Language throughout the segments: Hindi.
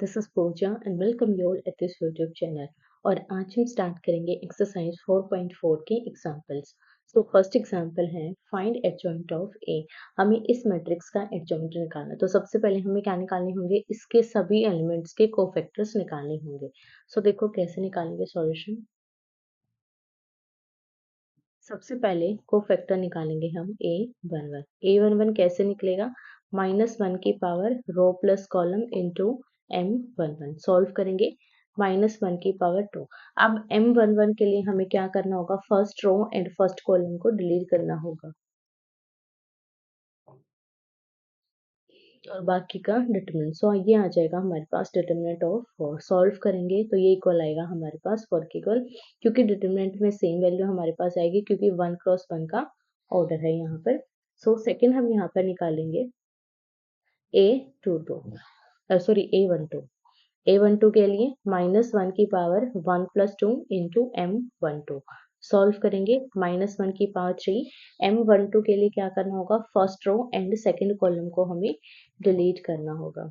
This is Pooja and welcome you all at this YouTube channel. और आज हम स्टार्ट करेंगे एक्सरसाइज 4.4 के एग्जांपल्स। सो फर्स्ट एग्जांपल है फाइंड एडजॉइंट ऑफ ए। हमें इस मैट्रिक्स का एडजॉइंट निकालना है, तो सबसे पहले हमें क्या निकालने होंगे, इसके सभी एलिमेंट्स के कोफैक्टर्स निकालने होंगे। सो देखो कैसे निकालेंगे सॉल्यूशन। सबसे पहले कोफैक्टर निकालेंगे हम ए वन वन कैसे निकलेगा, -1 की power row plus column into M11 solve करेंगे, -1 की पावर 2। अब M11 के लिए हमें क्या करना होगा, first row and first column को डिलीट करना होगा और बाकी का डिटरमिनेंट। सो ये आ जाएगा हमारे पास डिटरमिनेंट ऑफ 4। सॉल्व करेंगे तो ये इक्वल आएगा हमारे पास 4 के इक्वल, क्योंकि डिटरमिनेंट में सेम वैल्यू हमारे पास आएगी क्योंकि 1 क्रॉस 1 का ऑर्डर है यहाँ पर। सो सेकेंड हम यहाँ पर निकालेंगे A12 A12 के लिए -1 की power 1 plus 2 into M12 solve करेंगे, -1 की पावर 3। M12 के लिए क्या करना होगा, first row and second column को हमें डिलीट करना होगा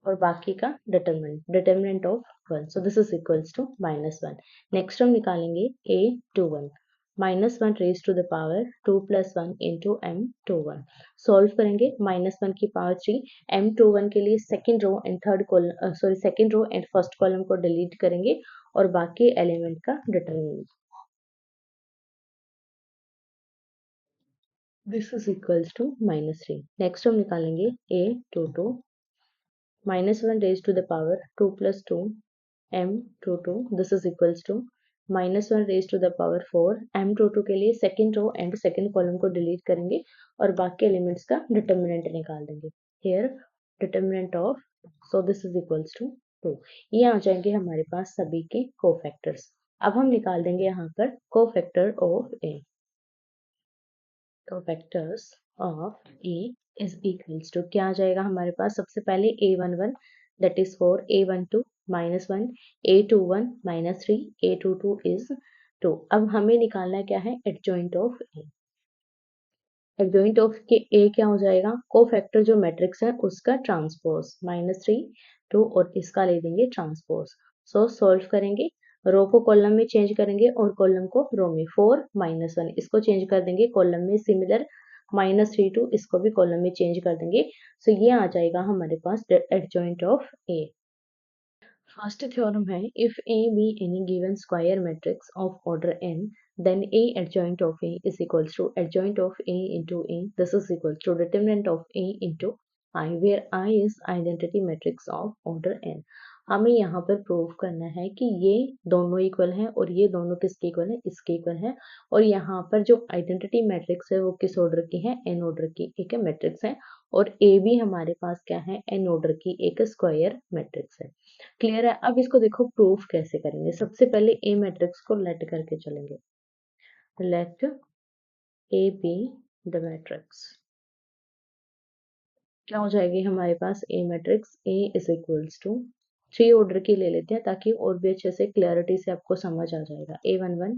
और बाकी का determinant of 1। So this is equals to -1। Next हम निकालेंगे A21 -1 raise to the power 2 plus 1 into M21 solve करेंगे, -1 की पावर 3। M21 के लिए second row and second row and first column को डिलीट करेंगे और बाकी एलिमेंट का determinant. This is equals to -3। Next हम निकालेंगे A22 -1 raised to the power 2 plus 2 M22 this is equals to -1 raised to the power 4 M22 के लिए second row and second column को डिलीट करेंगे और बाकी एलिमेंट्स का डिटरमिनेंट निकाल देंगे। Here determinant of, so this is equals to 2। ये आ जाएंगे हमारे पास सभी के कोफैक्टर्स। अब हम निकाल देंगे यहाँ पर cofactor of A. Cofactors of A is equals to क्या आ जाएगा हमारे पास, सबसे पहले A11 that is 4, A12 -1, A21 -3, A22 is 2। अब हमें निकालना क्या है, adjoint of A. Adjoint of के ए क्या हो जाएगा, कोफैक्टर जो मैट्रिक्स है उसका ट्रांसपोज, -3 2 और इसका ले देंगे ट्रांसपोज। सो सॉल्व करेंगे, रो को कॉलम में चेंज करेंगे और कॉलम को रो में। 4 -1 इसको चेंज कर देंगे कॉलम में, सिमिलर -3 2 इसको भी कॉलम में चेंज कर देंगे। सो ये आ जाएगा हमारे पास adjoint of A. First theorem है, if A be any given square matrix of order n, then A adjoint of A is equals to adjoint of A into A. This is equal to determinant of A into I, where I is identity matrix of order n. हमें यहाँ पर प्रूव करना है कि ये दोनों इक्वल हैं और ये दोनों किसके इक्वल है, इसके इक्वल है। और यहाँ पर जो आइडेंटिटी मैट्रिक्स है वो किस ऑर्डर की है, एन ऑर्डर की एक मैट्रिक्स है। और ए भी हमारे पास क्या है, एन ऑर्डर की एक स्क्वायर मैट्रिक्स है। क्लियर है। अब इसको देखो प्रूफ कैसे करेंगे। सबसे पहले ए मैट्रिक्स को लेट करके चलेंगे, let A be the matrix. क्या हो जाएगी हमारे पास A matrix, A is equals to 3 order की ले लेते हैं ताकि और भी अच्छे से क्लैरिटी से आपको समझ आ जाएगा। A11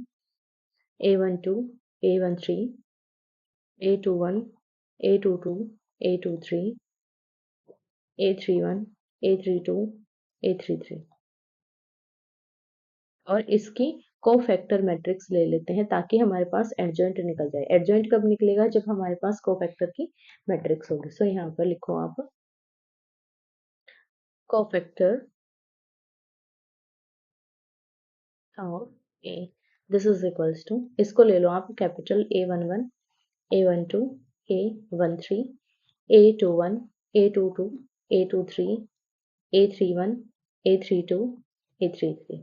A12 A13 A21 A22 A23 A31 A32 A33 और इसकी कोफैक्टर मैट्रिक्स ले लेते हैं ताकि हमारे पास एडजॉइंट निकल जाए। एडजॉइंट कब निकलेगा, जब हमारे पास कोफैक्टर की मैट्रिक्स होगी। सो यहाँ पर लिखो आप cofactor of A, this is equals to, इसको ले लो आप capital A11 A12 A13 A21 A22 A23 A31 A32 A33।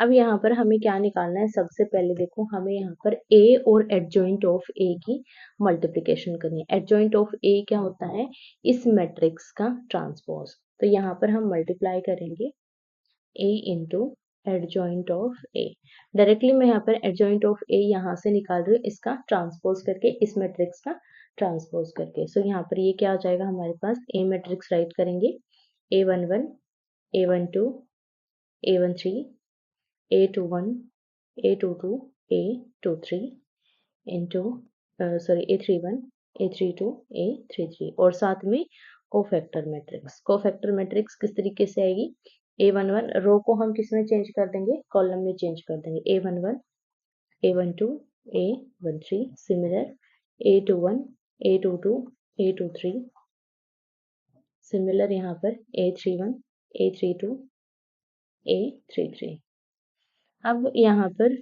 अब यहाँ पर हमें क्या निकालना है, सबसे पहले देखो हमें यहाँ पर ए और एडजॉइंट ऑफ ए की मल्टीप्लिकेशन करनी है। एडजॉइंट ऑफ ए क्या होता है, इस मैट्रिक्स का ट्रांसपोज। तो यहाँ पर हम मल्टीप्लाई करेंगे A into adjoint of A. Directly मैं यहाँ पर एडजॉइंट ऑफ ए यहाँ से निकाल रही हूँ, इसका ट्रांसपोज करके, इस मैट्रिक्स का ट्रांसपोज करके। सो यहाँ पर ये क्या हो जाएगा हमारे पास, ए मैट्रिक्स राइट करेंगे, A11 A12 A13 A21 A22 A23 into A31 A32 A33 और साथ में कोफैक्टर मैट्रिक्स। कोफैक्टर मैट्रिक्स किस तरीके से आएगी, A11 रो को हम किस में चेंज कर देंगे, कॉलम में चेंज कर देंगे, A11 A12 A13 similar A21 A22 A23 similar यहाँ पर A31 A32 A33। अब यहाँ पर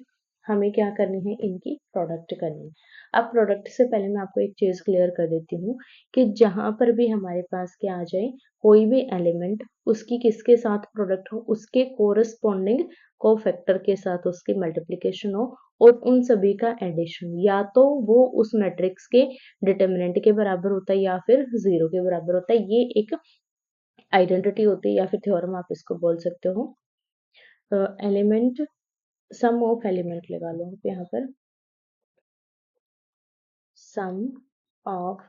हमें क्या करनी है, इनकी प्रोडक्ट करनी है। अब प्रोडक्ट से पहले मैं आपको एक चीज क्लियर कर देती हूँ कि जहां पर भी हमारे पास क्या आ जाए, कोई भी एलिमेंट उसकी किसके साथ प्रोडक्ट हो, उसके कोरस्पॉन्डिंग कोफैक्टर के साथ उसकी मल्टीप्लिकेशन हो और उन सभी का एडिशन, या तो वो उस मैट्रिक्स के डिटर्मिनेंट के बराबर होता है या फिर 0 के बराबर होता है। ये एक आइडेंटिटी होती है या फिर थ्योरम आप इसको बोल सकते हो। एलिमेंट सम ऑफ एलिमेंट लगा लो आप यहाँ पर, sum of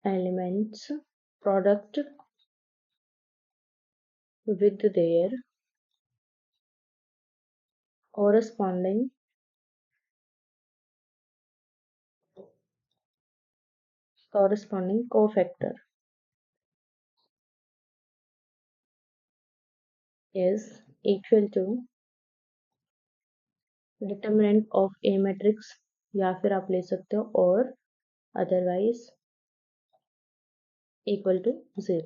elements product with their corresponding cofactor is equal to determinant of A matrix, या फिर आप ले सकते हो और अदरवाइज इक्वल टू 0।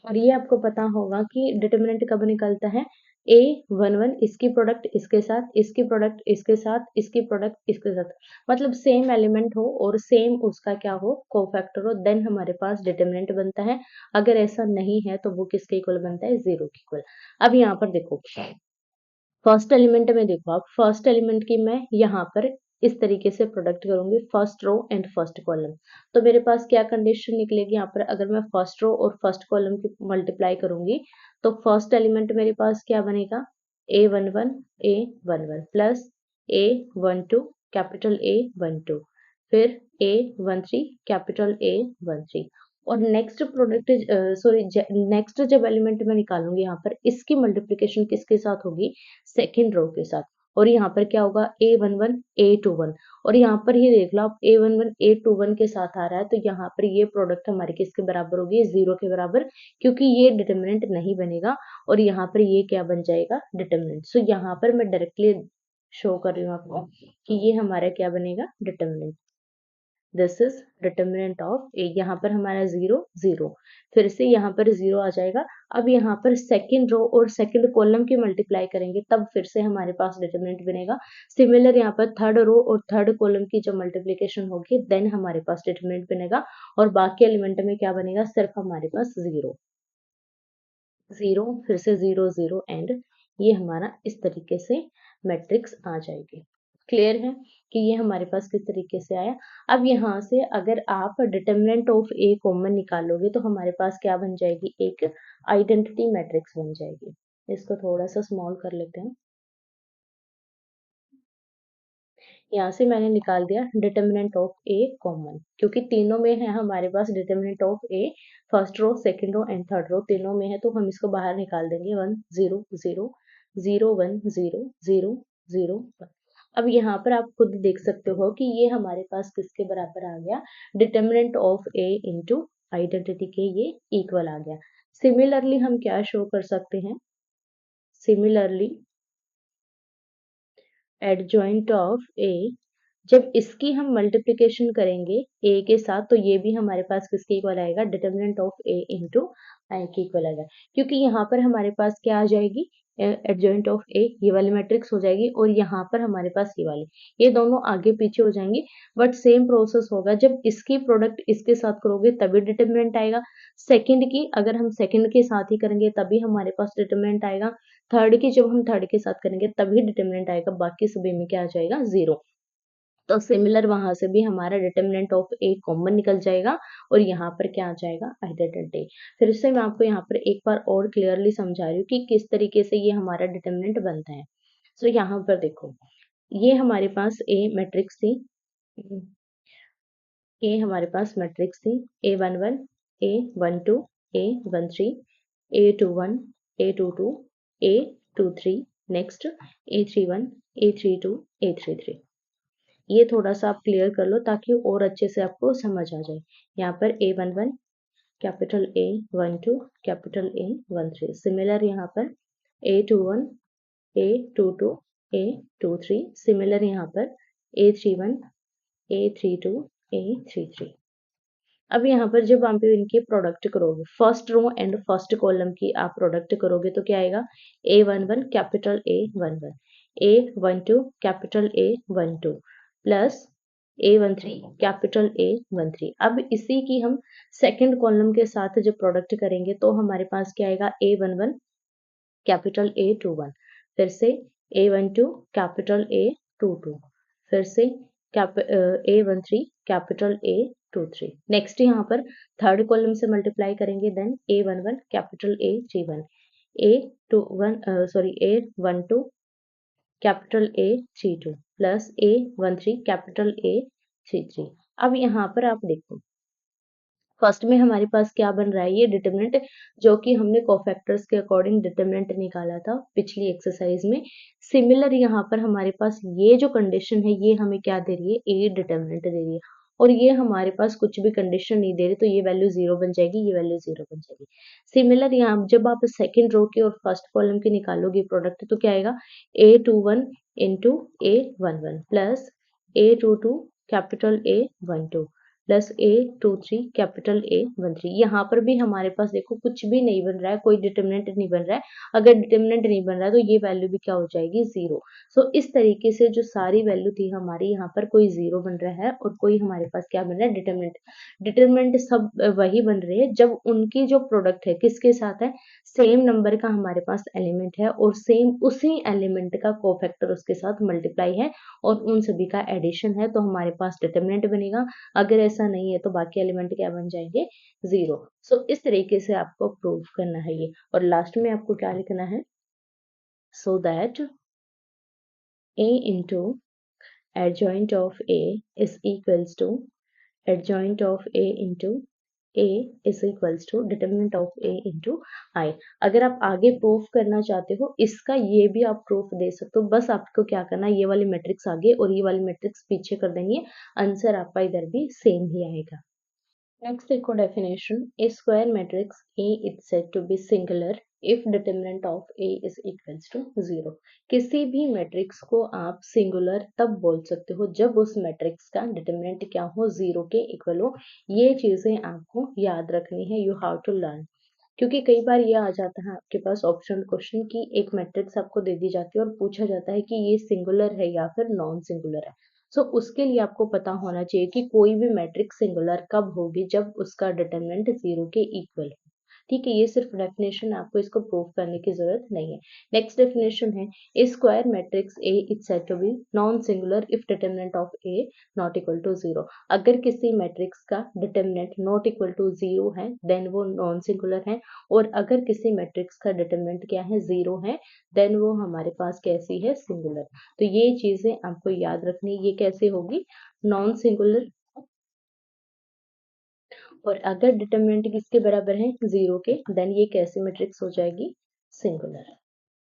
और ये आपको पता होगा कि डिटर्मिनेंट कब निकलता है, A11 इसकी प्रोडक्ट इसके साथ, इसकी प्रोडक्ट इसके साथ, इसकी प्रोडक्ट इसके साथ, मतलब सेम एलिमेंट हो और सेम उसका क्या हो, कोफैक्टर हो, देन हमारे पास डिटर्मिनेंट बनता है। अगर ऐसा नहीं है तो वो किसके इक्वल बनता है, 0 के इक्वल। अब यहाँ पर देखो फर्स्ट एलिमेंट में, देखो आप फर्स्ट एलिमेंट की मैं यहाँ पर इस तरीके से प्रोडक्ट करूंगी, first row and first column. तो मेरे पास क्या कंडीशन निकलेगी यहाँ पर, अगर मैं फर्स्ट रो और फर्स्ट कॉलम की मल्टीप्लाई करूंगी तो फर्स्ट एलिमेंट मेरे पास क्या बनेगा, A11 plus A12 capital A12, फिर A13 कैपिटल A13, और नेक्स्ट प्रोडक्ट सॉरी नेक्स्ट जब एलिमेंट में निकालूंगी यहाँ पर इसकी मल्टीप्लिकेशन किसके साथ होगी, सेकेंड रो के साथ। और यहाँ पर क्या होगा, A11 A21, और यहाँ पर ही देख लो आप A11 A21 के साथ आ रहा है, तो यहाँ पर ये प्रोडक्ट हमारी किसके बराबर होगी, 0 के बराबर, क्योंकि ये डिटर्मिनेंट नहीं बनेगा और यहाँ पर ये क्या बन जाएगा, डिटर्मिनेंट। सो यहाँ पर मैं डायरेक्टली शो कर रही हूँ आपको कि ये हमारा क्या बनेगा, determinant. This is determinant of A, यहाँ पर हमारा 0 0, फिर से यहाँ पर 0 आ जाएगा। अब यहाँ पर सेकंड रो और सेकंड कॉलम की मल्टीप्लाई करेंगे तब फिर से हमारे पास डिटर्मिनेंट बनेगा। सिमिलर यहाँ पर थर्ड रो और थर्ड कॉलम की जब मल्टीप्लिकेशन होगी देन हमारे पास डिटर्मिनेंट बनेगा, और बाकी एलिमेंट में क्या बनेगा, सिर्फ हमारे पास 0 0, फिर से 0 0 एंड ये हमारा इस तरीके से मैट्रिक्स आ जाएगी। क्लियर है कि ये हमारे पास किस तरीके से आया। अब यहाँ से अगर आप डिटर्मिनेंट ऑफ ए कॉमन निकालोगे तो हमारे पास क्या बन जाएगी, एक आइडेंटिटी मैट्रिक्स बन जाएगी। इसको थोड़ा सा स्मॉल कर लेते हैं। यहाँ से मैंने निकाल दिया डिटर्मिनेंट ऑफ ए कॉमन, क्योंकि तीनों में है हमारे पास determinant of A, first row second row and third row तीनों में है, तो हम इसको बाहर निकाल देंगे, 1 0 0 0 1 0 0 0 1। अब यहाँ पर आप खुद देख सकते हो कि ये हमारे पास किसके बराबर आ गया, determinant of A into identity के ये इक्वल आ गया। सिमिलरली हम क्या शो कर सकते हैं, सिमिलरली एडजॉइंट ऑफ ए, जब इसकी हम मल्टीप्लिकेशन करेंगे ए के साथ तो ये भी हमारे पास किसके इक्वल आएगा, डिटर्मिनेंट ऑफ ए इंटू आई के इक्वल आएगा, क्योंकि यहाँ पर हमारे पास क्या आ जाएगी, एडजॉइंट ऑफ ए ये वाली मैट्रिक्स हो जाएगी, और यहाँ पर हमारे पास ये वाली, ये दोनों आगे पीछे हो जाएंगे, बट सेम प्रोसेस होगा, जब इसकी प्रोडक्ट इसके साथ करोगे तभी डिटर्मिनेंट आएगा, सेकंड की अगर हम सेकंड के साथ ही करेंगे तभी हमारे पास डिटर्मिनेंट आएगा, थर्ड की जब हम थर्ड के साथ करेंगे तभी डिटर्मिनेंट आएगा, बाकी सभी में क्या आ जाएगा, 0। तो सिमिलर वहां से भी हमारा डिटर्मिनेंट ऑफ ए कॉमन निकल जाएगा और यहाँ पर क्या आ जाएगा, आइडेंटिटी। फिर से मैं आपको यहाँ पर एक बार और क्लियरली समझा रही हूँ कि किस तरीके से ये हमारा डिटर्मिनेंट बनता है। सो यहाँ पर देखो, ये हमारे पास ए मैट्रिक्स थी, ए हमारे पास मैट्रिक्स थी, A11 A12 A13 A21 A22 A23, next A31 A32 A33। ये थोड़ा सा आप क्लियर कर लो ताकि और अच्छे से आपको समझ आ जाए। यहाँ पर A11 capital A12 capital A13, similar यहाँ पर A21 A22 A23, सिमिलर यहाँ पर A31 A32 A33। अब यहाँ पर जब आप इनके प्रोडक्ट करोगे, first row and first column की आप प्रोडक्ट करोगे तो क्या आएगा, A11 capital A11 A12 capital A12 plus A13 capital A13। अब इसी की हम सेकंड कॉलम के साथ जब प्रोडक्ट करेंगे तो हमारे पास क्या आएगा, A11 कैपिटल A21, फिर से A12 कैपिटल A22, फिर से A13 कैपिटल A23। नेक्स्ट यहाँ पर थर्ड कॉलम से मल्टीप्लाई करेंगे, then A11 capital A31 A12 capital A32 plus A13 capital A33। अब यहाँ पर आप देखो फर्स्ट में हमारे पास क्या बन रहा है, ये डिटरमिनेंट जो कि हमने कोफैक्टर्स के अकॉर्डिंग डिटरमिनेंट निकाला था पिछली एक्सरसाइज में। सिमिलर यहाँ पर हमारे पास ये जो कंडीशन है ये हमें क्या दे रही है, ए डिटरमिनेंट दे रही है, और ये हमारे पास कुछ भी कंडीशन नहीं दे रही, तो ये वैल्यू जीरो बन जाएगी, ये वैल्यू जीरो बन जाएगी। सिमिलर यहाँ जब आप सेकेंड रो की और फर्स्ट कॉलम की निकालोगे प्रोडक्ट तो क्या आएगा, A21 into A11 plus A22 capital A12 plus A23 capital A13। यहाँ पर भी हमारे पास देखो कुछ भी नहीं बन रहा है, कोई डिटरमिनेंट नहीं बन रहा है। अगर डिटरमिनेंट नहीं बन रहा है तो ये वैल्यू भी क्या हो जाएगी, जीरो। सो इस तरीके से जो सारी वैल्यू थी हमारी, यहाँ पर कोई जीरो बन रहा है और कोई हमारे पास क्या बन रहा है, डिटरमिनेंट। डिटरमिनेंट सब वही बन रहे हैं जब उनकी जो प्रोडक्ट है किसके साथ है, सेम नंबर का हमारे पास एलिमेंट है और सेम उसी एलिमेंट का कोफैक्टर उसके साथ मल्टीप्लाई है और उन सभी का एडिशन है, तो हमारे पास डिटरमिनेंट बनेगा। अगर ऐसा नहीं है तो बाकी एलिमेंट क्या बन जाएंगे, जीरो। सो इस तरीके से आपको प्रूव करना है ये, और लास्ट में आपको क्या लिखना है, so that a into adjoint of a is equals to adjoint of a into a is equals to determinant of a into I। अगर आप आगे प्रूफ करना चाहते हो इसका ये भी आप प्रूफ दे सकते हो, बस आपको क्या करना है, ये वाली मैट्रिक्स आगे और ये वाली मैट्रिक्स पीछे कर देंगे, आंसर आपका इधर भी सेम ही आएगा। नेक्स्ट देखो definition, A square matrix A is said to be singular if determinant of A is equals to zero. किसी भी मैट्रिक्स को आप सिंगुलर तब बोल सकते हो जब उस मैट्रिक्स का डिटरमिनेंट क्या हो, जीरो के इक्वल हो। ये चीजें आपको याद रखनी है, यू हैव टू लर्न। क्योंकि कई बार ये आ जाता है आपके पास ऑप्शनल क्वेश्चन की एक मैट्रिक्स आपको दे दी जाती है और पूछा जाता है कि ये सिंगुलर है या फिर नॉन सिंगुलर है। सो उसके लिए आपको पता होना चाहिए कि कोई भी मैट्रिक्स सिंगुलर कब होगी, जब उसका डिटरमिनेंट जीरो के इक्वल हो। ठीक है, ये सिर्फ डेफिनेशन, आपको इसको प्रूव करने की जरूरत नहीं है। नेक्स्ट डेफिनेशन है, a square matrix A is said to be non singular if determinant of A not equal to zero. अगर किसी मैट्रिक्स का determinant not equal to zero है देन वो नॉन सिंगुलर है, और अगर किसी मैट्रिक्स का डिटरमिनेंट क्या है, जीरो है, देन वो हमारे पास कैसी है, सिंगुलर। तो ये चीजें आपको याद रखनी, ये कैसे होगी, नॉन सिंगुलर, और अगर डिटरमिनेंट किसके बराबर है, जीरो के, देन ये कैसी मैट्रिक्स हो जाएगी, सिंगुलर।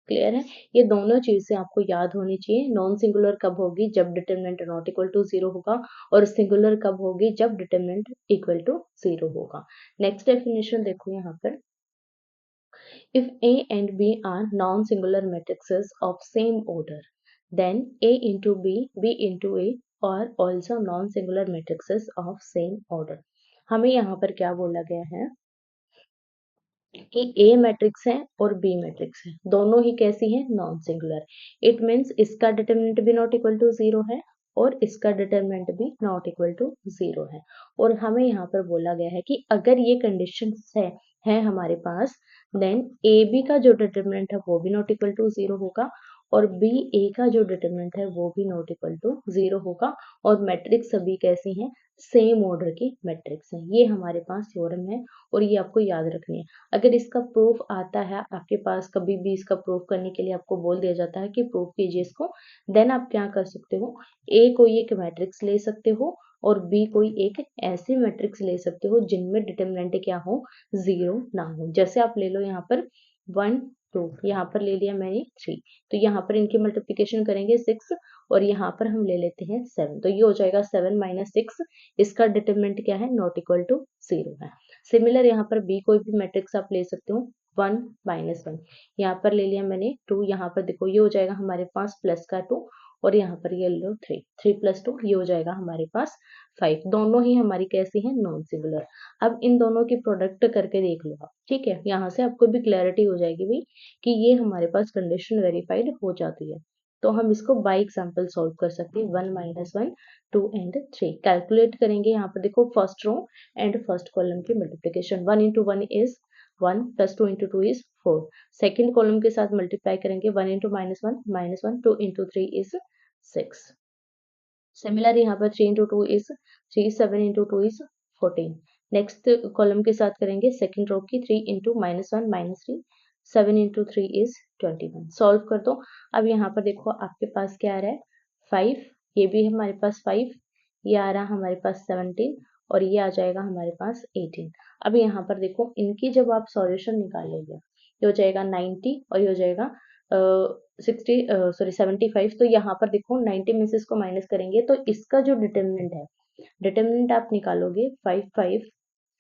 क्लियर है, ये दोनों चीजें आपको याद होनी चाहिए। नॉन सिंगुलर कब होगी, जब determinant not equal to zero होगा, और सिंगुलर कब होगी, जब डिटरमिनेंट इक्वल टू जीरो होगा। नेक्स्ट डेफिनेशन देखो यहाँ पर, if A and B are non-singular matrices of same order, then A into B, B into A are also non-singular matrices of same order। हमें यहाँ पर क्या बोला गया है कि A मैट्रिक्स है और B मैट्रिक्स है, दोनों ही कैसी हैं, नॉन सिंगुलर। इट मीन्स इसका डिटरमिनेंट भी नॉट इक्वल टू जीरो है और इसका डिटरमिनेंट भी नॉट इक्वल टू जीरो है। और हमें यहाँ पर बोला गया है कि अगर ये कंडीशन है हमारे पास, देन ए बी का जो डिटरमिनेंट है वो भी नॉट इक्वल टू जीरो होगा, और बी ए का जो डिटरमिनेंट है वो भी नॉट इक्वल टू जीरो होगा, और मैट्रिक्स सभी कैसी हैं, सेम ऑर्डर की मैट्रिक्स है। ये हमारे पास थ्योरम है और ये आपको याद रखनी है। अगर इसका प्रूफ आता है आपके पास, कभी भी इसका प्रूफ करने के लिए आपको बोल दिया जाता है कि प्रूफ कीजिए इसको, देन आप क्या कर सकते हो, ए कोई एक मैट्रिक्स ले सकते हो और बी कोई एक ऐसी मैट्रिक्स ले सकते हो जिनमें डिटरमिनेंट क्या हो, जीरो ना हो। जैसे आप ले लो यहाँ पर 1 2, यहाँ पर ले लिया मैंने 3, तो यहाँ पर इनकी मल्टीप्लिकेशन करेंगे 6 और यहाँ पर हम ले लेते हैं 7, तो ये हो जाएगा 7 माइनस 6, इसका डिटरमिनेंट क्या है, नॉट इक्वल टू 0 है। सिमिलर यहाँ पर बी कोई भी मैट्रिक्स आप ले सकते हो, 1 माइनस 1, यहाँ पर ले लिया मैंने 2, यहाँ पर देखो ये हो जाएगा हमारे पास प्लस का 2 और यहाँ पर ये लो 3, 3 प्लस 2 ये हो जाएगा हमारे पास 5, दोनों ही हमारी कैसी हैं, नॉन सिंगुलर। अब इन दोनों की प्रोडक्ट करके देख लो आप, ठीक है, यहाँ से आपको भी क्लैरिटी हो जाएगी भाई कि ये हमारे पास कंडीशन वेरीफाइड हो जाती है। तो हम इसको बाय एग्जांपल सॉल्व कर सकते हैं, 1 माइनस 1, 2 एंड 3 कैलकुलेट करेंगे। यहाँ पर देखो first row and first column की multiplication, 1 into 1 is 1 plus 2 into 2 is 4, second column के साथ मल्टीप्लाई करेंगे, 1 into minus one 2 into 3 is 6। Similar यहाँ पर 3 into 2 is 3, 7 into 2 is 14। Next column के साथ करेंगे सेकेंड रो की, 3 इंटू -1 -3, 7 इंटू 3 इज 21। सॉल्व कर दो। अब यहाँ पर देखो आपके पास क्या आ रहा है, 5, ये भी हमारे पास 5, ये आ रहा हमारे पास 17 और ये आ जाएगा हमारे पास 18। अब यहाँ पर देखो इनकी जब आप सॉल्यूशन निकालेंगे, ये हो जाएगा 90 और ये हो जाएगा 75। तो यहाँ पर देखो 90 में से इसको माइनस करेंगे तो इसका जो डिटर्मिनेंट है, डिटर्मिनेंट आप निकालोगे 5, 5,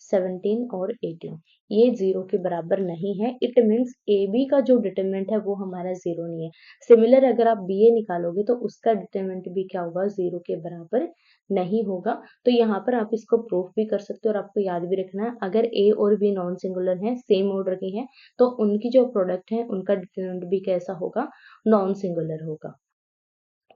17 और 18, ये 0 के बराबर नहीं है। इट मीन्स ए बी का जो डिटर्मिनेंट है वो हमारा 0 नहीं है। सिमिलर अगर आप बी ए निकालोगे तो उसका डिटर्मिनेंट भी क्या होगा, 0 के बराबर नहीं होगा। तो यहाँ पर आप इसको प्रूफ भी कर सकते हो और आपको याद भी रखना है, अगर ए और बी नॉन सिंगुलर हैं, सेम ऑर्डर के हैं, तो उनकी जो प्रोडक्ट है उनका डिटर्मिनेंट भी कैसा होगा, नॉन सिंगुलर होगा।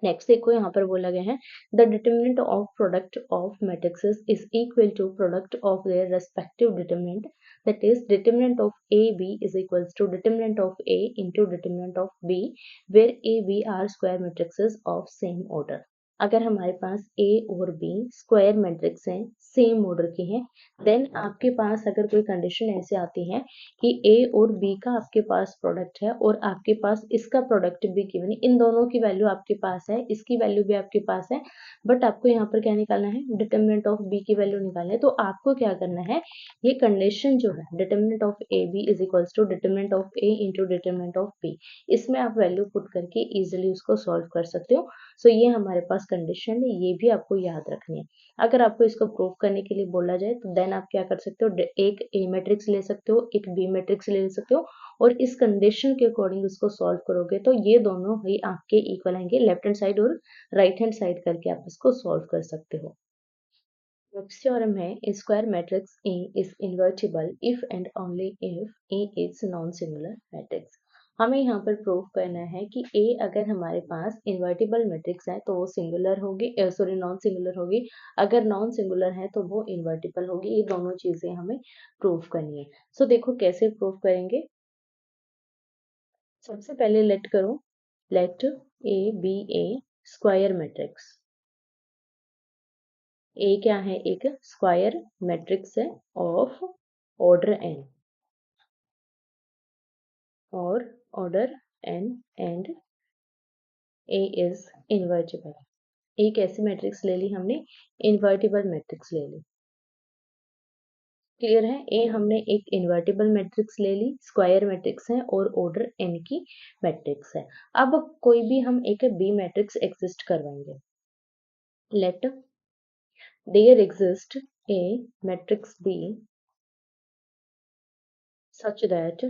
नेक्स्ट देखो यहाँ पर बोला गया है, the determinant of product of matrices is equal to product of their respective determinant, that is determinant of A B is equals to determinant of A into determinant of B, where A B are square matrices of same order. अगर हमारे पास ए और बी स्क्वायर मैट्रिक्स हैं, सेम ऑर्डर के हैं, देन आपके पास अगर कोई कंडीशन ऐसे आती है कि ए और बी का आपके पास प्रोडक्ट है और आपके पास इसका प्रोडक्ट भी गिवन है, इन दोनों की वैल्यू आपके पास है, इसकी वैल्यू भी आपके पास है, बट आपको यहाँ पर क्या निकालना है, डिटर्मिनेंट ऑफ बी की वैल्यू निकालना है। तो आपको क्या करना है, ये कंडीशन जो है determinant of A B is equals to determinant of A into determinant of B, इसमें आप वैल्यू पुट करके इजिली उसको सॉल्व कर सकते हो। सो ये हमारे पास कंडीशन है, ये भी आपको याद रखनी है। अगर आपको इसको प्रूव करने के लिए बोला जाए तो देन आप क्या कर सकते हो, एक ए मैट्रिक्स ले सकते हो, एक बी मैट्रिक्स ले सकते हो और इस कंडीशन के अकॉर्डिंग इसको सॉल्व करोगे तो ये दोनों ही आपके इक्वल आएंगे, लेफ्ट हैंड साइड और राइट हैंड साइड करके आप इसको सॉल्व कर सकते हो। नेक्स्ट थ्योरम है, square matrix A is invertible if and only if A is non singular matrix. हमें यहाँ पर प्रूव करना है कि ए अगर हमारे पास इन्वर्टिबल मैट्रिक्स है तो वो सिंगुलर होगी, सॉरी नॉन सिंगुलर होगी, अगर नॉन सिंगुलर है तो वो इन्वर्टिबल होगी। ये दोनों चीजें हमें प्रूव करनी है। सो देखो कैसे प्रूव करेंगे। सबसे पहले लेट करो, let A be a square matrix. A क्या है, एक स्क्वायर मैट्रिक्स है ऑफ ऑर्डर एन, और order N and A is invertible. एक ऐसी मैट्रिक्स ले ली हमने, इन्वर्टिबल मैट्रिक्स ले ली, क्लियर है। ए हमने एक इन्वर्टिबल मैट्रिक्स ले ली, स्क्वायर मैट्रिक्स है और ऑर्डर एन की मैट्रिक्स है। अब कोई भी हम एक बी मैट्रिक्स एग्जिस्ट करवाएंगे, let there exist a matrix B such that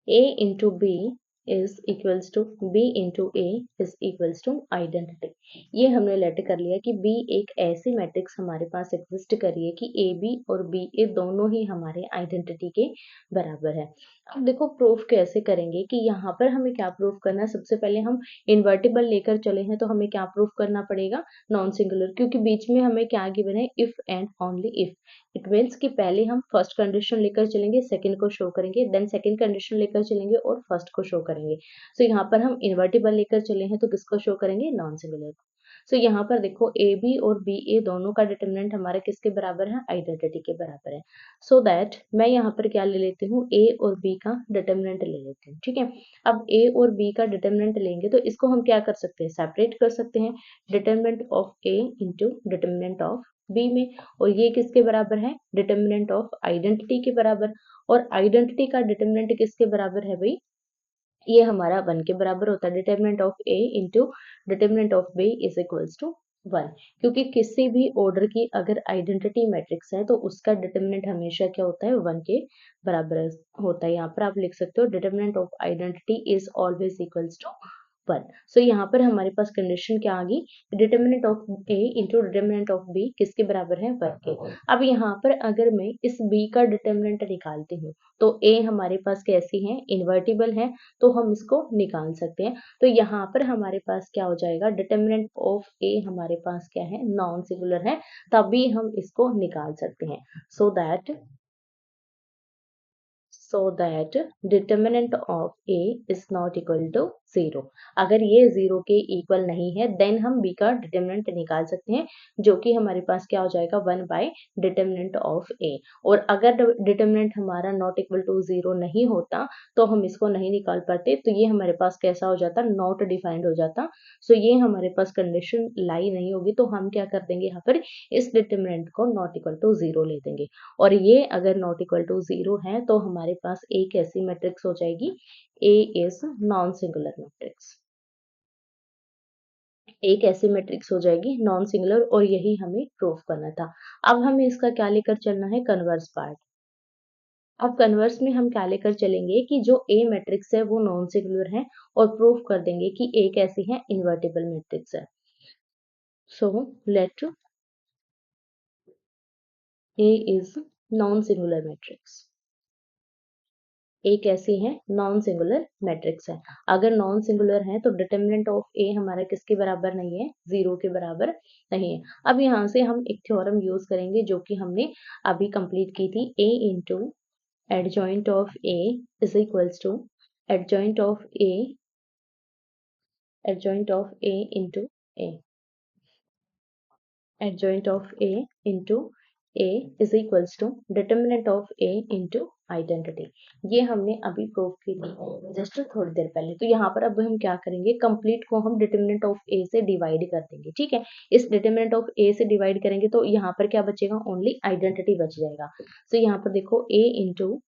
A into B is equals to B into A is equals to identity। ये हमने लेट कर लिया कि B एक ऐसी मैट्रिक्स हमारे पास एग्जिस्ट कर रही है कि ए बी और बी ए दोनों ही हमारे आइडेंटिटी के बराबर है। अब देखो प्रूफ कैसे करेंगे कि यहाँ पर हमें क्या प्रूफ करना है। सबसे पहले हम इन्वर्टिबल लेकर चले हैं तो हमें क्या प्रूफ करना पड़ेगा, नॉन सिंगुलर, क्योंकि बीच में हमें क्या गिवन है, if and only if. It means कि पहले हम फर्स्ट कंडीशन लेकर चलेंगे, सेकंड को शो करेंगे, देन सेकंड कंडीशन लेकर चलेंगे और फर्स्ट को शो करेंगे। सो यहाँ पर हम इन्वर्टिबल लेकर चले हैं तो किसको शो करेंगे, नॉन सिंगुलर को। सो यहाँ पर देखो ए बी और बी ए दोनों का डिटर्मिनेंट हमारा किसके बराबर है, आइडेंटिटी के बराबर है। सो दैट मैं यहाँ पर क्या ले लेती हूँ, ए और बी का डिटर्मिनेंट ले लेती हूँ, ठीक है। अब ए और बी का डिटर्मिनेंट लेंगे तो इसको हम क्या कर सकते हैं, सेपरेट कर सकते हैं, determinant of A into determinant of B में। और ये किसके बराबर है, डिटर्मिनेंट ऑफ आइडेंटिटी के बराबर। और आइडेंटिटी का डिटर्मिनेंट किसके बराबर है भाई, ये हमारा 1 के बराबर होता है, determinant of A into determinant of B is equals to 1। क्योंकि किसी भी ऑर्डर की अगर आइडेंटिटी मैट्रिक्स है तो उसका डिटर्मिनेंट हमेशा क्या होता है, 1 के बराबर होता है। यहाँ पर आप लिख सकते हो determinant of identity is always equals to 1। So यहाँ पर हमारे पास कंडीशन क्या आ गई, determinant of A into determinant of B किसके बराबर है, 1 के। अब यहाँ पर अगर मैं इस बी का डिटर्मिनेंट निकालती हूँ तो ए हमारे पास कैसी है, इन्वर्टिबल है, तो हम इसको निकाल सकते हैं। तो यहाँ पर हमारे पास क्या हो जाएगा, डिटर्मिनेंट ऑफ ए हमारे पास क्या है, नॉन सिंगुलर है, तभी हम इसको निकाल सकते हैं। so that determinant of A is not equal to 0। अगर ये 0 के इक्वल नहीं है देन हम B का डिटर्मिनेंट निकाल सकते हैं, जो कि हमारे पास क्या हो जाएगा, 1 बाय डिटर्मिनेंट ऑफ A। और अगर डिटर्मिनेंट हमारा नॉट इक्वल टू 0 नहीं होता तो हम इसको नहीं निकाल पाते, तो ये हमारे पास कैसा हो जाता, नॉट डिफाइंड हो जाता। सो ये हमारे पास कंडीशन लाई नहीं होगी, तो हम क्या कर देंगे, यहाँ पर इस डिटर्मिनेंट को नॉट इक्वल टू 0 ले देंगे। और ये अगर नॉट इक्वल टू 0 है तो हमारे पास एक ऐसी मैट्रिक्स हो जाएगी, ए इज नॉन सिंगुलर मैट्रिक्स। एक ऐसी मैट्रिक्स हो जाएगी नॉन सिंगुलर, और यही हमें प्रूफ करना था। अब हमें इसका क्या लेकर चलना है, कन्वर्स पार्ट। अब कन्वर्स में हम क्या लेकर चलेंगे कि जो ए मैट्रिक्स है वो नॉन सिंगुलर है, और प्रूफ कर देंगे कि ए कैसी है, इन्वर्टिबल मैट्रिक्स है। So let A is non singular matrix. एक ऐसी है नॉन सिंगुलर मैट्रिक्स है। अगर नॉन सिंगुलर है तो डिटर्मिनेंट ऑफ ए हमारा किसके बराबर नहीं है, 0 के बराबर नहीं है। अब यहाँ से हम एक थ्योरम यूज करेंगे जो कि हमने अभी कंप्लीट की थी, A into adjoint of A is equals to adjoint of A, adjoint of A into A, adjoint of A into A is equals to determinant of A into identity. ये हमने अभी प्रूव की थी जस्ट थोड़ी देर पहले। तो यहाँ पर अब हम क्या करेंगे, कंप्लीट को हम डिटर्मिनेंट ऑफ ए से डिवाइड कर देंगे, ठीक है। इस डिटर्मिनेंट ऑफ ए से डिवाइड करेंगे तो यहाँ पर क्या बचेगा, ओनली आइडेंटिटी बच जाएगा। तो यहाँ पर देखो A into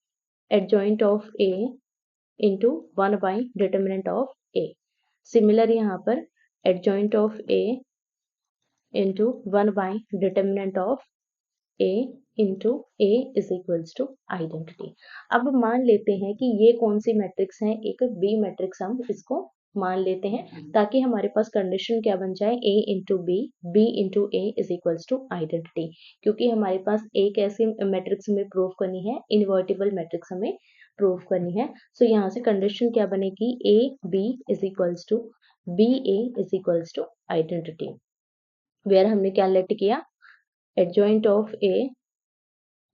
adjoint of A into 1 by determinant of A. Similar यहाँ पर adjoint of A into 1 by determinant of A into A is equals to identity। अब मान लेते हैं कि ये कौन सी मैट्रिक्स है, एक B मैट्रिक्स हम इसको मान लेते हैं, ताकि हमारे पास कंडीशन क्या बन जाए, A into B, B into A is equals to identity. क्योंकि हमारे पास एक ऐसी मैट्रिक्स हमें प्रूव करनी है, इनवर्टिबल मैट्रिक्स हमें प्रूव करनी है। सो यहाँ से कंडीशन क्या बनेगी, A B is equals to B A is equals to identity, where हमने क्या लेट किया, adjoint of A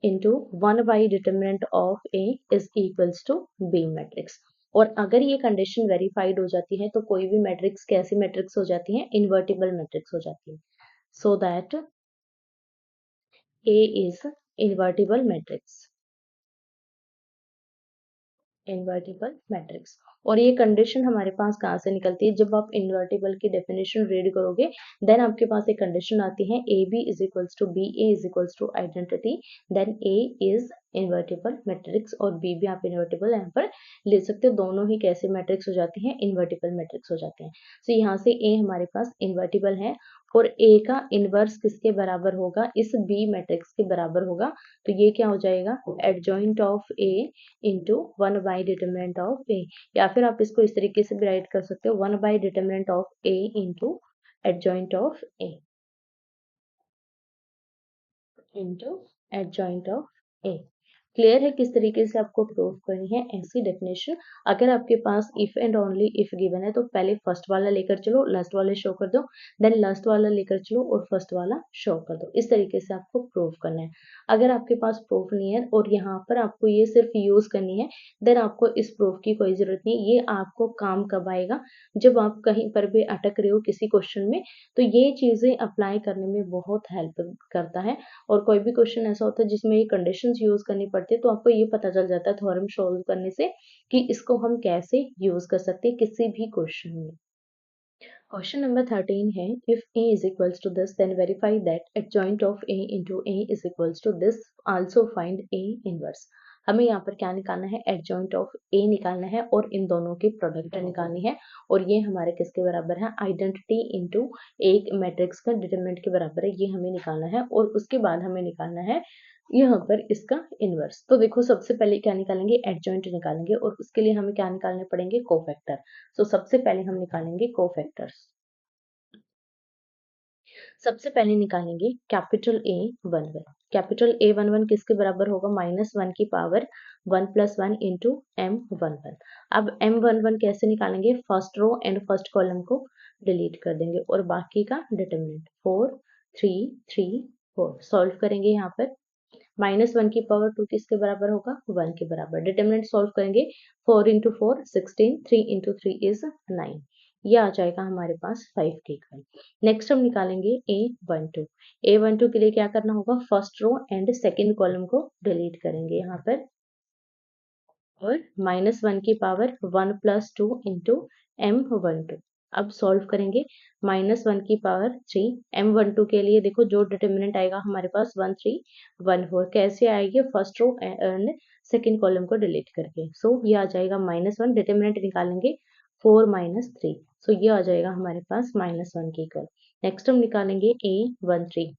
into 1 by determinant of A is equals to B matrix. और अगर ये कंडीशन वेरीफाइड हो जाती है तो कोई भी मैट्रिक्स कैसी मैट्रिक्स हो जाती है, इन्वर्टिबल मैट्रिक्स हो जाती है। So that A is invertible matrix, invertible matrix. और ये कंडीशन हमारे पास कहाँ से निकलती है, जब आप इन्वर्टिबल की डेफिनेशन रीड करोगे देन आपके पास एक कंडीशन आती है, A B is equals to B A is equals to identity, then A is invertible matrix और बी भी आप इन्वर्टिबल यहाँ पर ले सकते हो। दोनों ही कैसे मैट्रिक्स हो जाती हैं, इन्वर्टिबल मैट्रिक्स हो जाते हैं। सो यहाँ से ए हमारे पास इन्वर्टिबल है, और ए का इनवर्स किसके बराबर होगा, इस बी मैट्रिक्स के बराबर होगा। तो ये क्या हो जाएगा, adjoint of A into 1 by determinant of A, या फिर आप इसको इस तरीके से भी राइट कर सकते हो, 1 by determinant of A into adjoint of A, into adjoint of A. Clear है किस तरीके से आपको प्रूव करनी है ऐसी डेफिनेशन। अगर आपके पास if and only if given है तो पहले फर्स्ट वाला लेकर चलो, लास्ट वाला शो कर दो, देन लास्ट वाला लेकर चलो और फर्स्ट वाला शो कर दो। इस तरीके से आपको प्रूव करना है। अगर आपके पास प्रूफ नहीं है और यहाँ पर आपको ये सिर्फ यूज करनी है, देन आपको इस प्रूफ की कोई जरूरत नहीं। ये आपको काम कब आएगा, जब आप कहीं पर भी अटक रहे हो किसी क्वेश्चन में, तो ये चीजें अप्लाई करने में बहुत हेल्प करता है। और कोई भी क्वेश्चन ऐसा होता है जिसमें ये कंडीशंस यूज करनी पड़ती है, तो आपको ये पता चल जाता है थ्योरम सॉल्व करने से कि इसको हम कैसे यूज कर सकते हैं किसी भी क्वेश्चन में। क्वेश्चन नंबर 13 है, if a is equals to this then verify that adjoint of a into a is equals to this, also find a inverse। हमें यहाँ पर क्या निकालना है, एडजॉइंट ऑफ a निकालना है और इन दोनों की प्रोडक्ट निकालनी है। और ये हमारे किसके बराबर है, आइडेंटिटी इनटू एक मैट्रिक्स का डिटरमिनेंट के बराबर है, ये हमें निकालना है। और उसके बाद हमें निकालना है यहाँ पर इसका इनवर्स। तो देखो सबसे पहले क्या निकालेंगे, एडजॉइंट निकालेंगे और उसके लिए हमें क्या निकालने पड़ेंगे, कोफैक्टर। तो सबसे पहले हम निकालेंगे कोफैक्टर्स। सबसे पहले निकालेंगे कैपिटल A11। कैपिटल A11 किसके बराबर होगा, -1 की पावर 1 + 1 इंटू M11। अब M11 कैसे निकालेंगे, first row and first column को डिलीट कर देंगे और बाकी का डिटरमिनेंट 4 3 3 4 सॉल्व करेंगे। यहाँ पर -1 की पावर 2 किसके बराबर होगा, 1 के बराबर। डिटरमिनेंट सॉल्व करेंगे, 4 × 4 16, 3 × 3 इज 9। ये आ जाएगा हमारे पास 5 के इक्वल। नेक्स्ट हम निकालेंगे A12। A12 के लिए क्या करना होगा, first row and second column को डिलीट करेंगे यहाँ पर और -1 की पावर 1 + 2 इंटू M12। अब सॉल्व करेंगे, -1 की पावर 3 M12 के लिए देखो जो डिटर्मिनेंट आएगा हमारे पास 1 3 1 4 कैसे आएगी, first row and second column को डिलीट करके। सो ये आ जाएगा -1, डिटर्मिनेंट निकालेंगे 4 - 3। सो ये आ जाएगा हमारे पास -1 के इक्वल। नेक्स्ट हम निकालेंगे A13।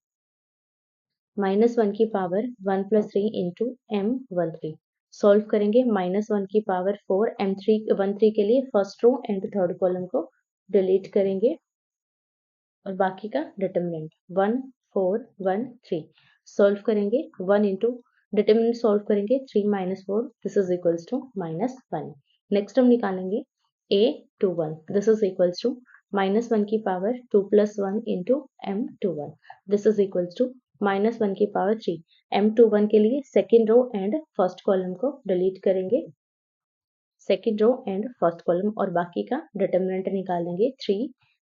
-1 की पावर 1 + 3 इंटू M13। सॉल्व करेंगे, -1 की पावर 4 M13 के लिए first row and third column को डिलीट करेंगे और बाकी का डिटरमिनेंट 1 4 1 3 सॉल्व करेंगे। 1 इंटू डिटरमिनेंट सॉल्व करेंगे 3 - 4 this is equals to -1। Next हम निकालेंगे A21। This is equals to -1 की power 2 + 1 into M21। This is equals to -1 की पावर 3। M21 के लिए second row and first column को डिलीट करेंगे, second row and first column और बाकी का डिटरमिनेंट निकालेंगे 3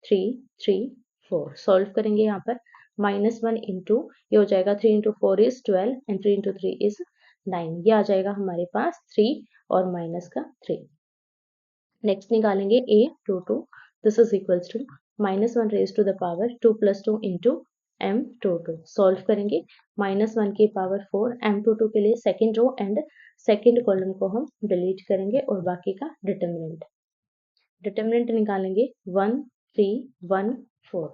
3 3 4 सॉल्व करेंगे। यहाँ पर -1 इंटू ये हो जाएगा 3 × 4 इज 12 एंड 3 × 3 इज 9। ये आ जाएगा हमारे पास 3 और माइनस का 3। नेक्स्ट निकालेंगे A22। This is equals to -1 raise to the power 2 + 2 into M22। Solve करेंगे, -1 की पावर 4 M22 के लिए second row and second column को हम डिलीट करेंगे और बाकी का डिटरमिनेंट निकालेंगे 1 3 1 4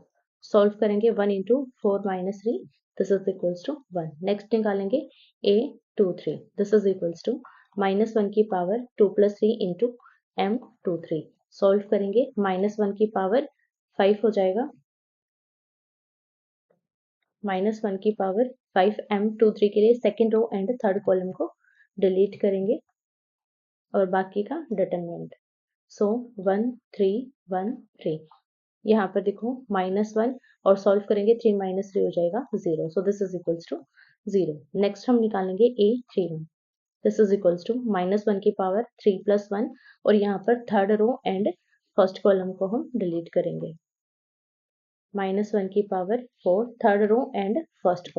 सॉल्व करेंगे। 1 × 4 - 3 this is equals to 1। Next निकालेंगे A23। This is equals to -1 की पावर 2 + 3 इंटू M23। सॉल्व करेंगे, -1 की पावर 5 हो जाएगा, -1 की पावर 5 M23 के लिए second row and third column को डिलीट करेंगे और बाकी का डिटरमिनेंट। सो 1 3 1 3 यहाँ पर देखो -1 और सॉल्व करेंगे 3 - 3 हो जाएगा 0। So this is equals to 0। Next हम निकालेंगे A31। This is equals to -1 की पावर 3 + 1 और यहाँ पर third row and first column को हम डिलीट करेंगे, -1 की power 4 third row and first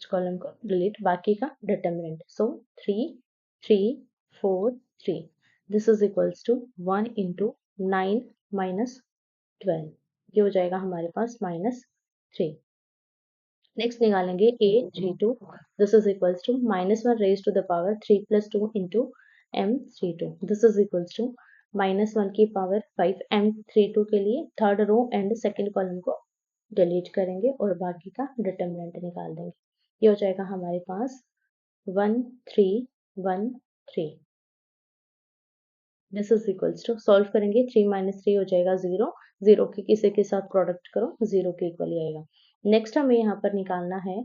column को डिलीट, बाकी का determinant. So 3 3 4 3 this is equals to 1 into 9 - 12। ये हो जाएगा हमारे पास -3। नेक्स्ट निकालेंगे A32। This is equals to -1 raise to the power 3 + 2 into M32। This is equals to -1 की पावर 5 M32 के लिए third row and second column को डिलीट करेंगे और बाकी का डिटरमिनेंट निकाल देंगे। ये हो जाएगा हमारे पास 1 3 1 3। This is equals to solve करेंगे, 3 - 3 हो जाएगा 0। 0 के किसी के साथ प्रोडक्ट करो 0 के इक्वल ही आएगा। नेक्स्ट हमें यहाँ पर निकालना है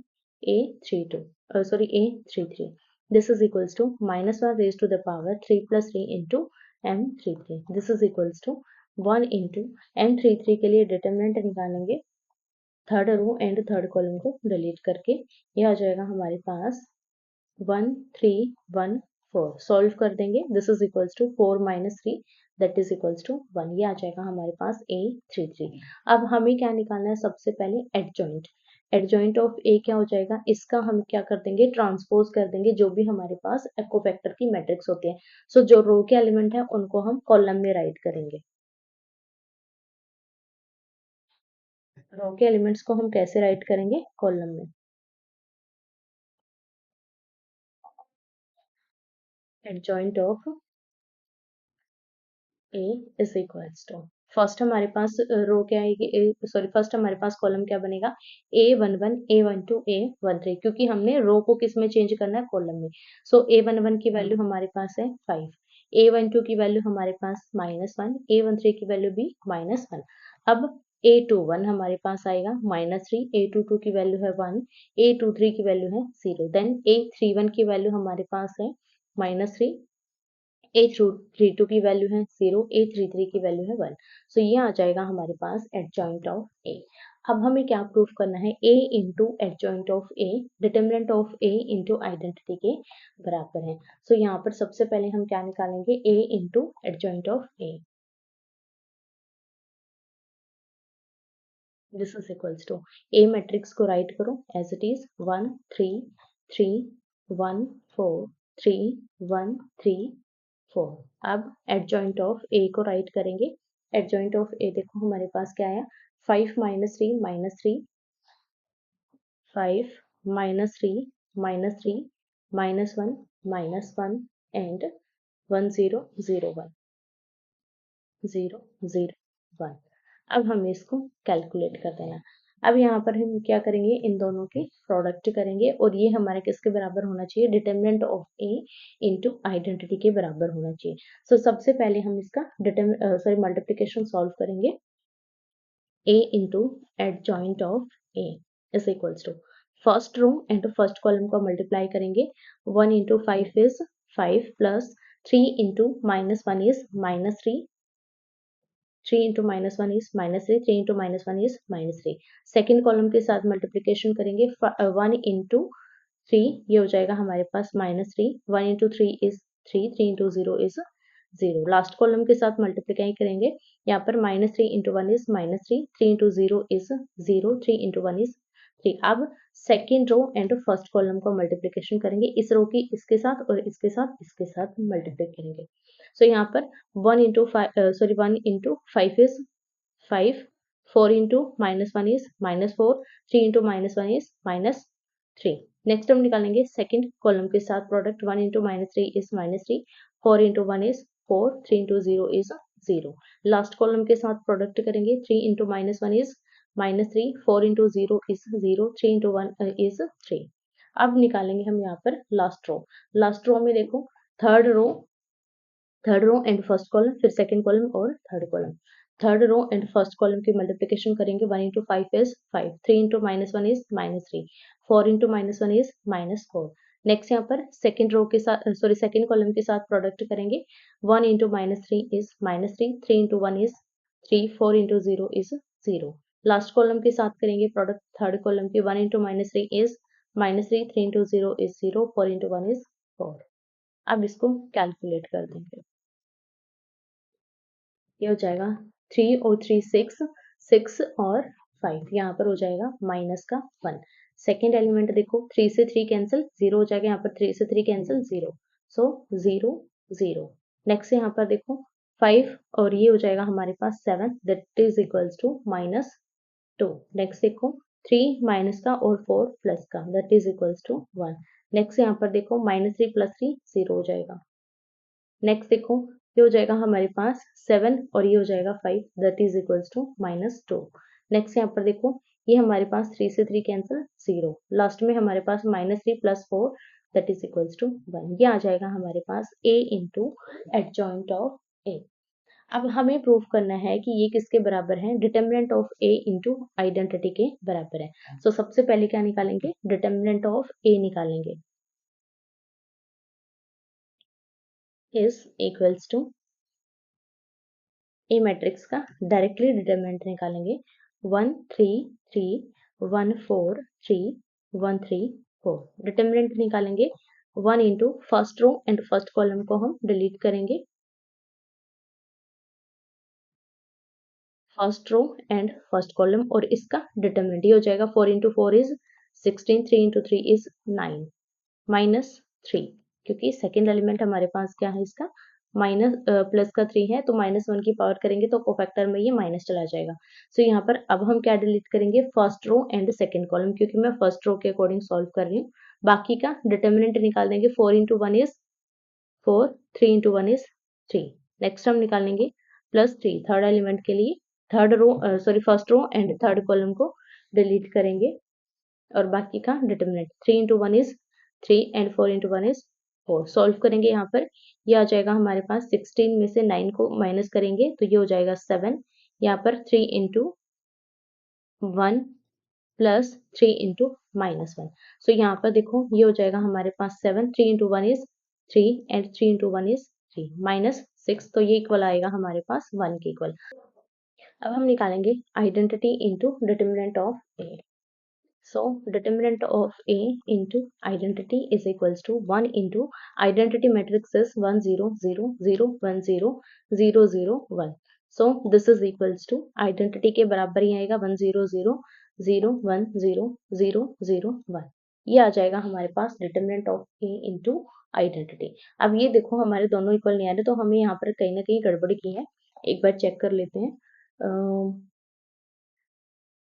A33, this is equals to -1 raise to the power 3 + 3 into M33, this is equals to 1 into M33 के लिए डिटर्मिनेंट निकालेंगे third row and third column को डिलीट करके, ये आ जाएगा हमारे पास 1 3 1 4, सॉल्व कर देंगे, this is equals to 4 - 3 that is equals to 1, ये आ जाएगा हमारे पास A33। अब हमें क्या निकालना है, सबसे पहले एडजॉइंट, एडजॉइंट ऑफ ए क्या हो जाएगा, इसका हम क्या कर देंगे, ट्रांसपोज कर देंगे जो भी हमारे पास इक्विवेक्टर की मैट्रिक्स होती है। सो जो रो के एलिमेंट है उनको हम कॉलम में राइट करेंगे। रो के एलिमेंट्स को हम कैसे राइट करेंगे, कॉलम में। Adjoint of A is equals to, first हमारे पास रो क्या आएगी, सॉरी फर्स्ट हमारे पास कॉलम क्या बनेगा, A11 A12 A13, क्योंकि हमने रो को किस में चेंज करना है, कॉलम में। सो A11 की वैल्यू हमारे पास है 5, A12 की वैल्यू हमारे पास -1, A13 की वैल्यू भी -1। अब A21 हमारे पास आएगा -3, A22 की वैल्यू है 1, A23 की वैल्यू है 0, देन A31 की वैल्यू हमारे पास है -3, A32 की वैल्यू है 0, A33 की वैल्यू है 1। सो ये आ जाएगा हमारे पास एडजॉइंट ऑफ ए। अब हमें क्या प्रूफ करना है, A into adjoint of A, determinant of A into identity के बराबर है। सो यहाँ पर सबसे पहले हम क्या निकालेंगे, A into adjoint of A, this is equals to, A matrix को राइट करो एज इट इज 1 3 3 1 4 3 1 3 4। अब एडजॉइंट ऑफ ए को राइट करेंगे, एडजॉइंट ऑफ ए देखो हमारे पास क्या आया, 5 - 3 -3, 5 -3 -3 -1 -1 एंड 1 0 0 1 0 0 1। अब हमें इसको कैलकुलेट कर देना। अब यहाँ पर हम क्या करेंगे, इन दोनों के प्रोडक्ट करेंगे और ये हमारे किसके बराबर होना चाहिए, determinant of A into identity के बराबर होना चाहिए। सो सबसे पहले हम इसका मल्टीप्लिकेशन सॉल्व करेंगे, a into adjoint of a is equals to, first row and first column को मल्टीप्लाई करेंगे, 1 into 5 is 5 plus 3 into -1 is -3, 3 into -1 is -3, 3 into -1 is -3। Second column के साथ मल्टीप्लीकेशन करेंगे, 1 इंटू 3, ये हो जाएगा हमारे पास -3, 1 into 3 is 3, 3 into 0 is 0। Last column के साथ मल्टीप्लाई करेंगे, यहाँ पर -3 into 1 is -3, 3 into 0 is 0, 3 into 1 is 3। अब second row and first column को मल्टीप्लीकेशन करेंगे, इस रो की इसके साथ और इसके साथ मल्टीप्लाई करेंगे। सो यहाँ पर 1 into 5 is 5, 4 into -1 is -4, 3 into -1 is -3। Next हम निकालेंगे सेकंड कॉलम के साथ product, 1 into -3 is -3, 4 into 1 is 4, 3 into 0 is 0। Last column के साथ प्रोडक्ट करेंगे, 3 into -1 is -3, 4 into 0 is 0, 3 into 1 is 3। अब निकालेंगे हम यहाँ पर लास्ट रो, लास्ट रो में देखो third row and first column, फिर सेकंड कॉलम और third column. Third row and first column की मल्टीप्लिकेशन करेंगे, 1 into 5 is 5, 3 into -1 is -3, 4 into -1 is -4। Next यहाँ पर सेकंड रो के साथ सेकंड कॉलम के साथ प्रोडक्ट करेंगे, 1 into -3 is -3, 3 into 1 is 3, 4 into 0 is 0। Last column के साथ करेंगे प्रोडक्ट थर्ड कॉलम की, 1 into -3 is -3, 3 into 0 is 0, 4 into 1 is 4। अब इसको कैलकुलेट कर देंगे, ये हो जाएगा 3 और 3 6, 6 और 5, यहाँ पर हो जाएगा माइनस का 1। सेकेंड एलिमेंट देखो, 3 से 3 कैंसिल, 0 हो जाएगा, यहाँ पर 3 से 3 कैंसिल 0, सो 0 0। नेक्स्ट यहाँ पर देखो 5 और ये हो जाएगा हमारे पास 7, that is equals to -2। Next देखो 3 माइनस का और 4 प्लस का, that is equals to 1। Next यहाँ पर देखो -3 + 3 0 हो जाएगा। नेक्स्ट देखो ये हो जाएगा हमारे पास 7 और ये हो जाएगा 5, that is equals to -2। Next यहाँ पर देखो ये हमारे पास 3 से 3 कैंसिल 0, लास्ट में हमारे पास -3 + 4 दैट इज इक्वल्स टू 1, ये आ जाएगा हमारे पास A into adjoint of A। अब हमें प्रूव करना है कि ये किसके बराबर है, determinant of A into identity के बराबर है। सो सबसे पहले क्या निकालेंगे, डिटर्मिनेंट ऑफ ए निकालेंगे, is equals to A matrix का डायरेक्टली डिटर्मिनेंट निकालेंगे, 1 3 3 1 4 3 1 3 4। डिटर्मिनेंट निकालेंगे 1 into first row and first column को हम डिलीट करेंगे, first row and first column, और इसका डिटर्मिनेंट ये हो जाएगा 4 into 4 is 16, 3 into 3 is 9 minus 3, क्योंकि सेकेंड एलिमेंट हमारे पास क्या है, इसका माइनस प्लस का 3 है, तो -1 की पावर करेंगे तो कोफैक्टर में ये माइनस चला जाएगा। सो यहाँ पर अब हम क्या डिलीट करेंगे, first row and second column, क्योंकि मैं फर्स्ट रो के अकॉर्डिंग सॉल्व कर रही हूँ। बाकी का डिटर्मिनेंट निकाल देंगे, 4 into 1 is 4, 3 into 1 is 3। Next हम निकालेंगे +3 थर्ड एलिमेंट के लिए, third row sorry first row and third column को डिलीट करेंगे, और बाकी का determinant 3 into 1 is 3 and 4 into 1 is 4। Solve करेंगे, यहाँ पर ये आ जाएगा हमारे पास, 16 में से 9 को माइनस करेंगे तो ये हो जाएगा 7, यहाँ पर 3 इंटू 1 प्लस 3 इंटू -1। सो यहाँ पर देखो ये हो जाएगा हमारे पास 7, 3 into 1 is 3 and 3 into 1 is 3 -6, तो ये इक्वल आएगा हमारे पास 1 के इक्वल। अब हम निकालेंगे identity into determinant of A. So determinant of A into identity is equals to 1 into identity matrix is 1 0 0 0 1 0 0 0 1. So this is equals to identity के बराबर ही आएगा 1 0 0 0 1 0 0 0 1। ये आ जाएगा हमारे पास determinant of A into identity। अब ये देखो हमारे दोनों इक्वल नहीं आ रहे, तो हमें यहाँ पर कहीं ना कहीं गड़बड़ी की है, एक बार चेक कर लेते हैं।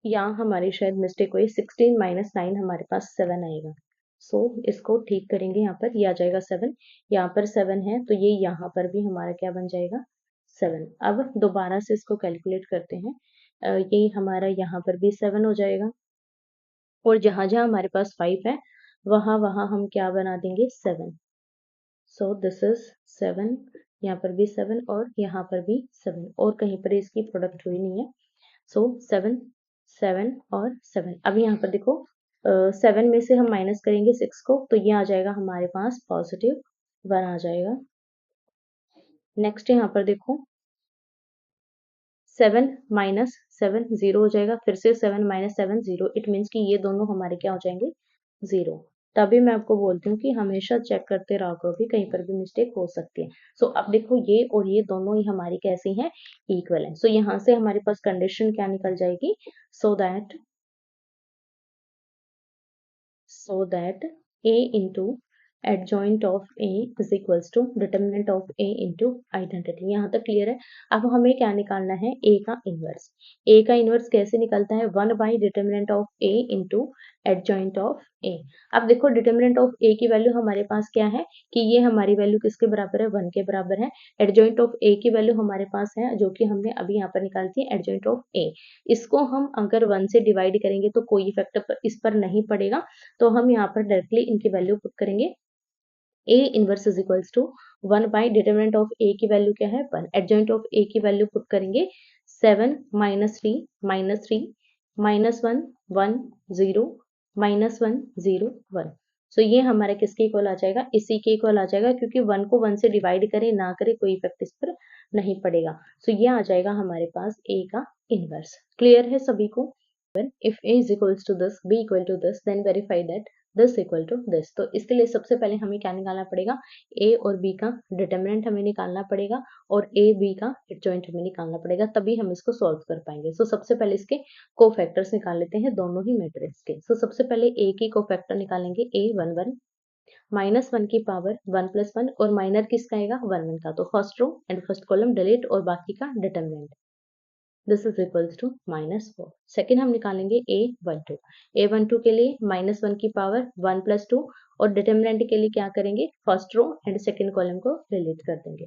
यहाँ हमारी शायद मिस्टेक हुई, 16 माइनस 9 हमारे पास 7 आएगा। सो इसको ठीक करेंगे, यहाँ पर ये आ जाएगा 7, यहाँ पर 7 है तो ये यहाँ पर भी हमारा क्या बन जाएगा 7। अब दोबारा से इसको कैलकुलेट करते हैं, ये हमारा यहाँ पर भी 7 हो जाएगा, और जहाँ जहाँ हमारे पास 5 है वहाँ वहाँ हम क्या बना देंगे 7। सो दिस इज 7, यहाँ पर भी 7 और यहाँ पर भी 7, और कहीं पर इसकी प्रोडक्ट हुई नहीं है। सो 7 7 और 7। अब यहाँ पर देखो 7 में से हम माइनस करेंगे 6 को, तो ये आ जाएगा हमारे पास पॉजिटिव 1 आ जाएगा। नेक्स्ट यहाँ पर देखो 7 माइनस 7 0 हो जाएगा, फिर से 7 माइनस 7 0, इट मीन्स कि ये दोनों हमारे क्या हो जाएंगे 0। तभी मैं आपको बोलती हूँ कि हमेशा चेक करते रहो करो, भी कहीं पर भी मिस्टेक हो सकती है। सो अब देखो ये और ये दोनों ही हमारी कैसी हैं, इक्वल है। सो यहाँ से हमारे पास कंडीशन क्या निकल जाएगी, सो that A into adjoint of A is equals to determinant of A into identity। यहाँ तक क्लियर है। अब हमें क्या निकालना है, A का इनवर्स। A का इनवर्स कैसे निकलता है, 1 by determinant of A into adjoint of A। अब देखो डिटर्मिनेंट ऑफ A की वैल्यू हमारे पास क्या है, कि ये हमारी वैल्यू किसके बराबर है, 1 के बराबर है। एडजॉइंट ऑफ A की वैल्यू हमारे पास है जो कि हमने अभी यहाँ पर निकाली थी, एडजॉइंट ऑफ A। इसको हम अगर 1 से डिवाइड करेंगे तो कोई इफेक्ट इस पर नहीं पड़ेगा, तो हम यहाँ पर डायरेक्टली इनकी वैल्यू पुट करेंगे। A inverse is equals to 1 by determinant of A की वैल्यू क्या है 1, एडजॉइंट ऑफ A की वैल्यू पुट करेंगे 7 माइनस 3 माइनस 1 1 0 -1 0 1। सो ये हमारा किसके इक्वल आ जाएगा, इसी के इक्वल आ जाएगा, क्योंकि 1 को 1 से डिवाइड करे ना करे कोई इफेक्ट इस पर नहीं पड़ेगा। सो ये आ जाएगा हमारे पास A का इनवर्स। क्लियर है सभी को। if A is equals to this, B equal to this, then verify that this equal to this। तो इसके लिए सबसे पहले हमें क्या निकालना पड़ेगा, A और B का डिटर्मिनेंट हमें निकालना पड़ेगा, और A B का एडजॉइंट हमें निकालना पड़ेगा, तभी हम इसको सॉल्व कर पाएंगे। सो सबसे पहले इसके कोफैक्टर्स निकाल लेते हैं, दोनों ही मैट्रिक्स के। सो सबसे पहले A की कोफैक्टर निकालेंगे, A 1 1 -1 की पावर 1 + 1, और माइनर किसका आएगा 1 1 का, तो first row and first column delete, और बाकी का determinant, this is equals to -4। Second हम निकालेंगे A12 के लिए -1 की पावर 1 + 2, और डिटर्मिनेंट के लिए क्या करेंगे, first row and second column को डिलीट कर देंगे,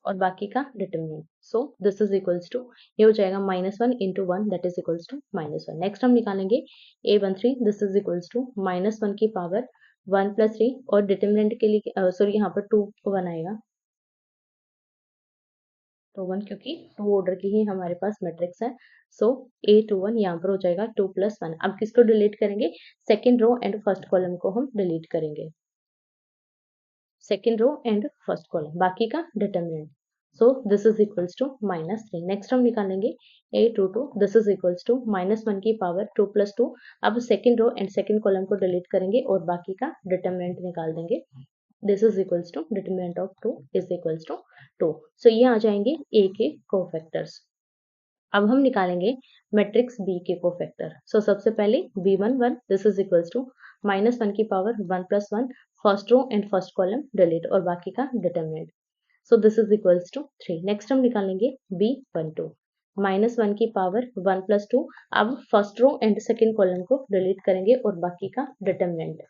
और बाकी का determinant. So this is equals to, ये हो जाएगा -1 into 1 that is equals to -1। Next हम निकालेंगे A13, this is equals to -1 की पावर 1 + 3, और डिटर्मिनेंट के लिए सॉरी यहाँ पर 2 1 आएगा, तो 1 क्योंकि 2 ऑर्डर की ही हमारे पास मैट्रिक्स है। सो A21 यहाँ पर हो जाएगा 2 + 1। अब किसको डिलीट करेंगे? Second row and first column को हम डिलीट करेंगे, second row and first column, बाकी का determinant. So this is equals to -3। Next हम निकालेंगे A22, this is equals to -1 की पावर 2 + 2। अब second row and second column को डिलीट करेंगे और बाकी का डिटर्मिनेंट निकाल देंगे। This is equals to determinant of 2 is equals to 2। So ये आ जाएंगे A के कोफैक्टर्स। अब हम निकालेंगे मैट्रिक्स B के कोफैक्टर। सो सबसे पहले B11, this is equals to -1 की power 1 + 1, first row and first column delete और बाकी का determinant. So this is equals to 3। Next हम निकालेंगे B12, -1 की पावर 1 + 2। अब first row and second column को डिलीट करेंगे और बाकी का determinant.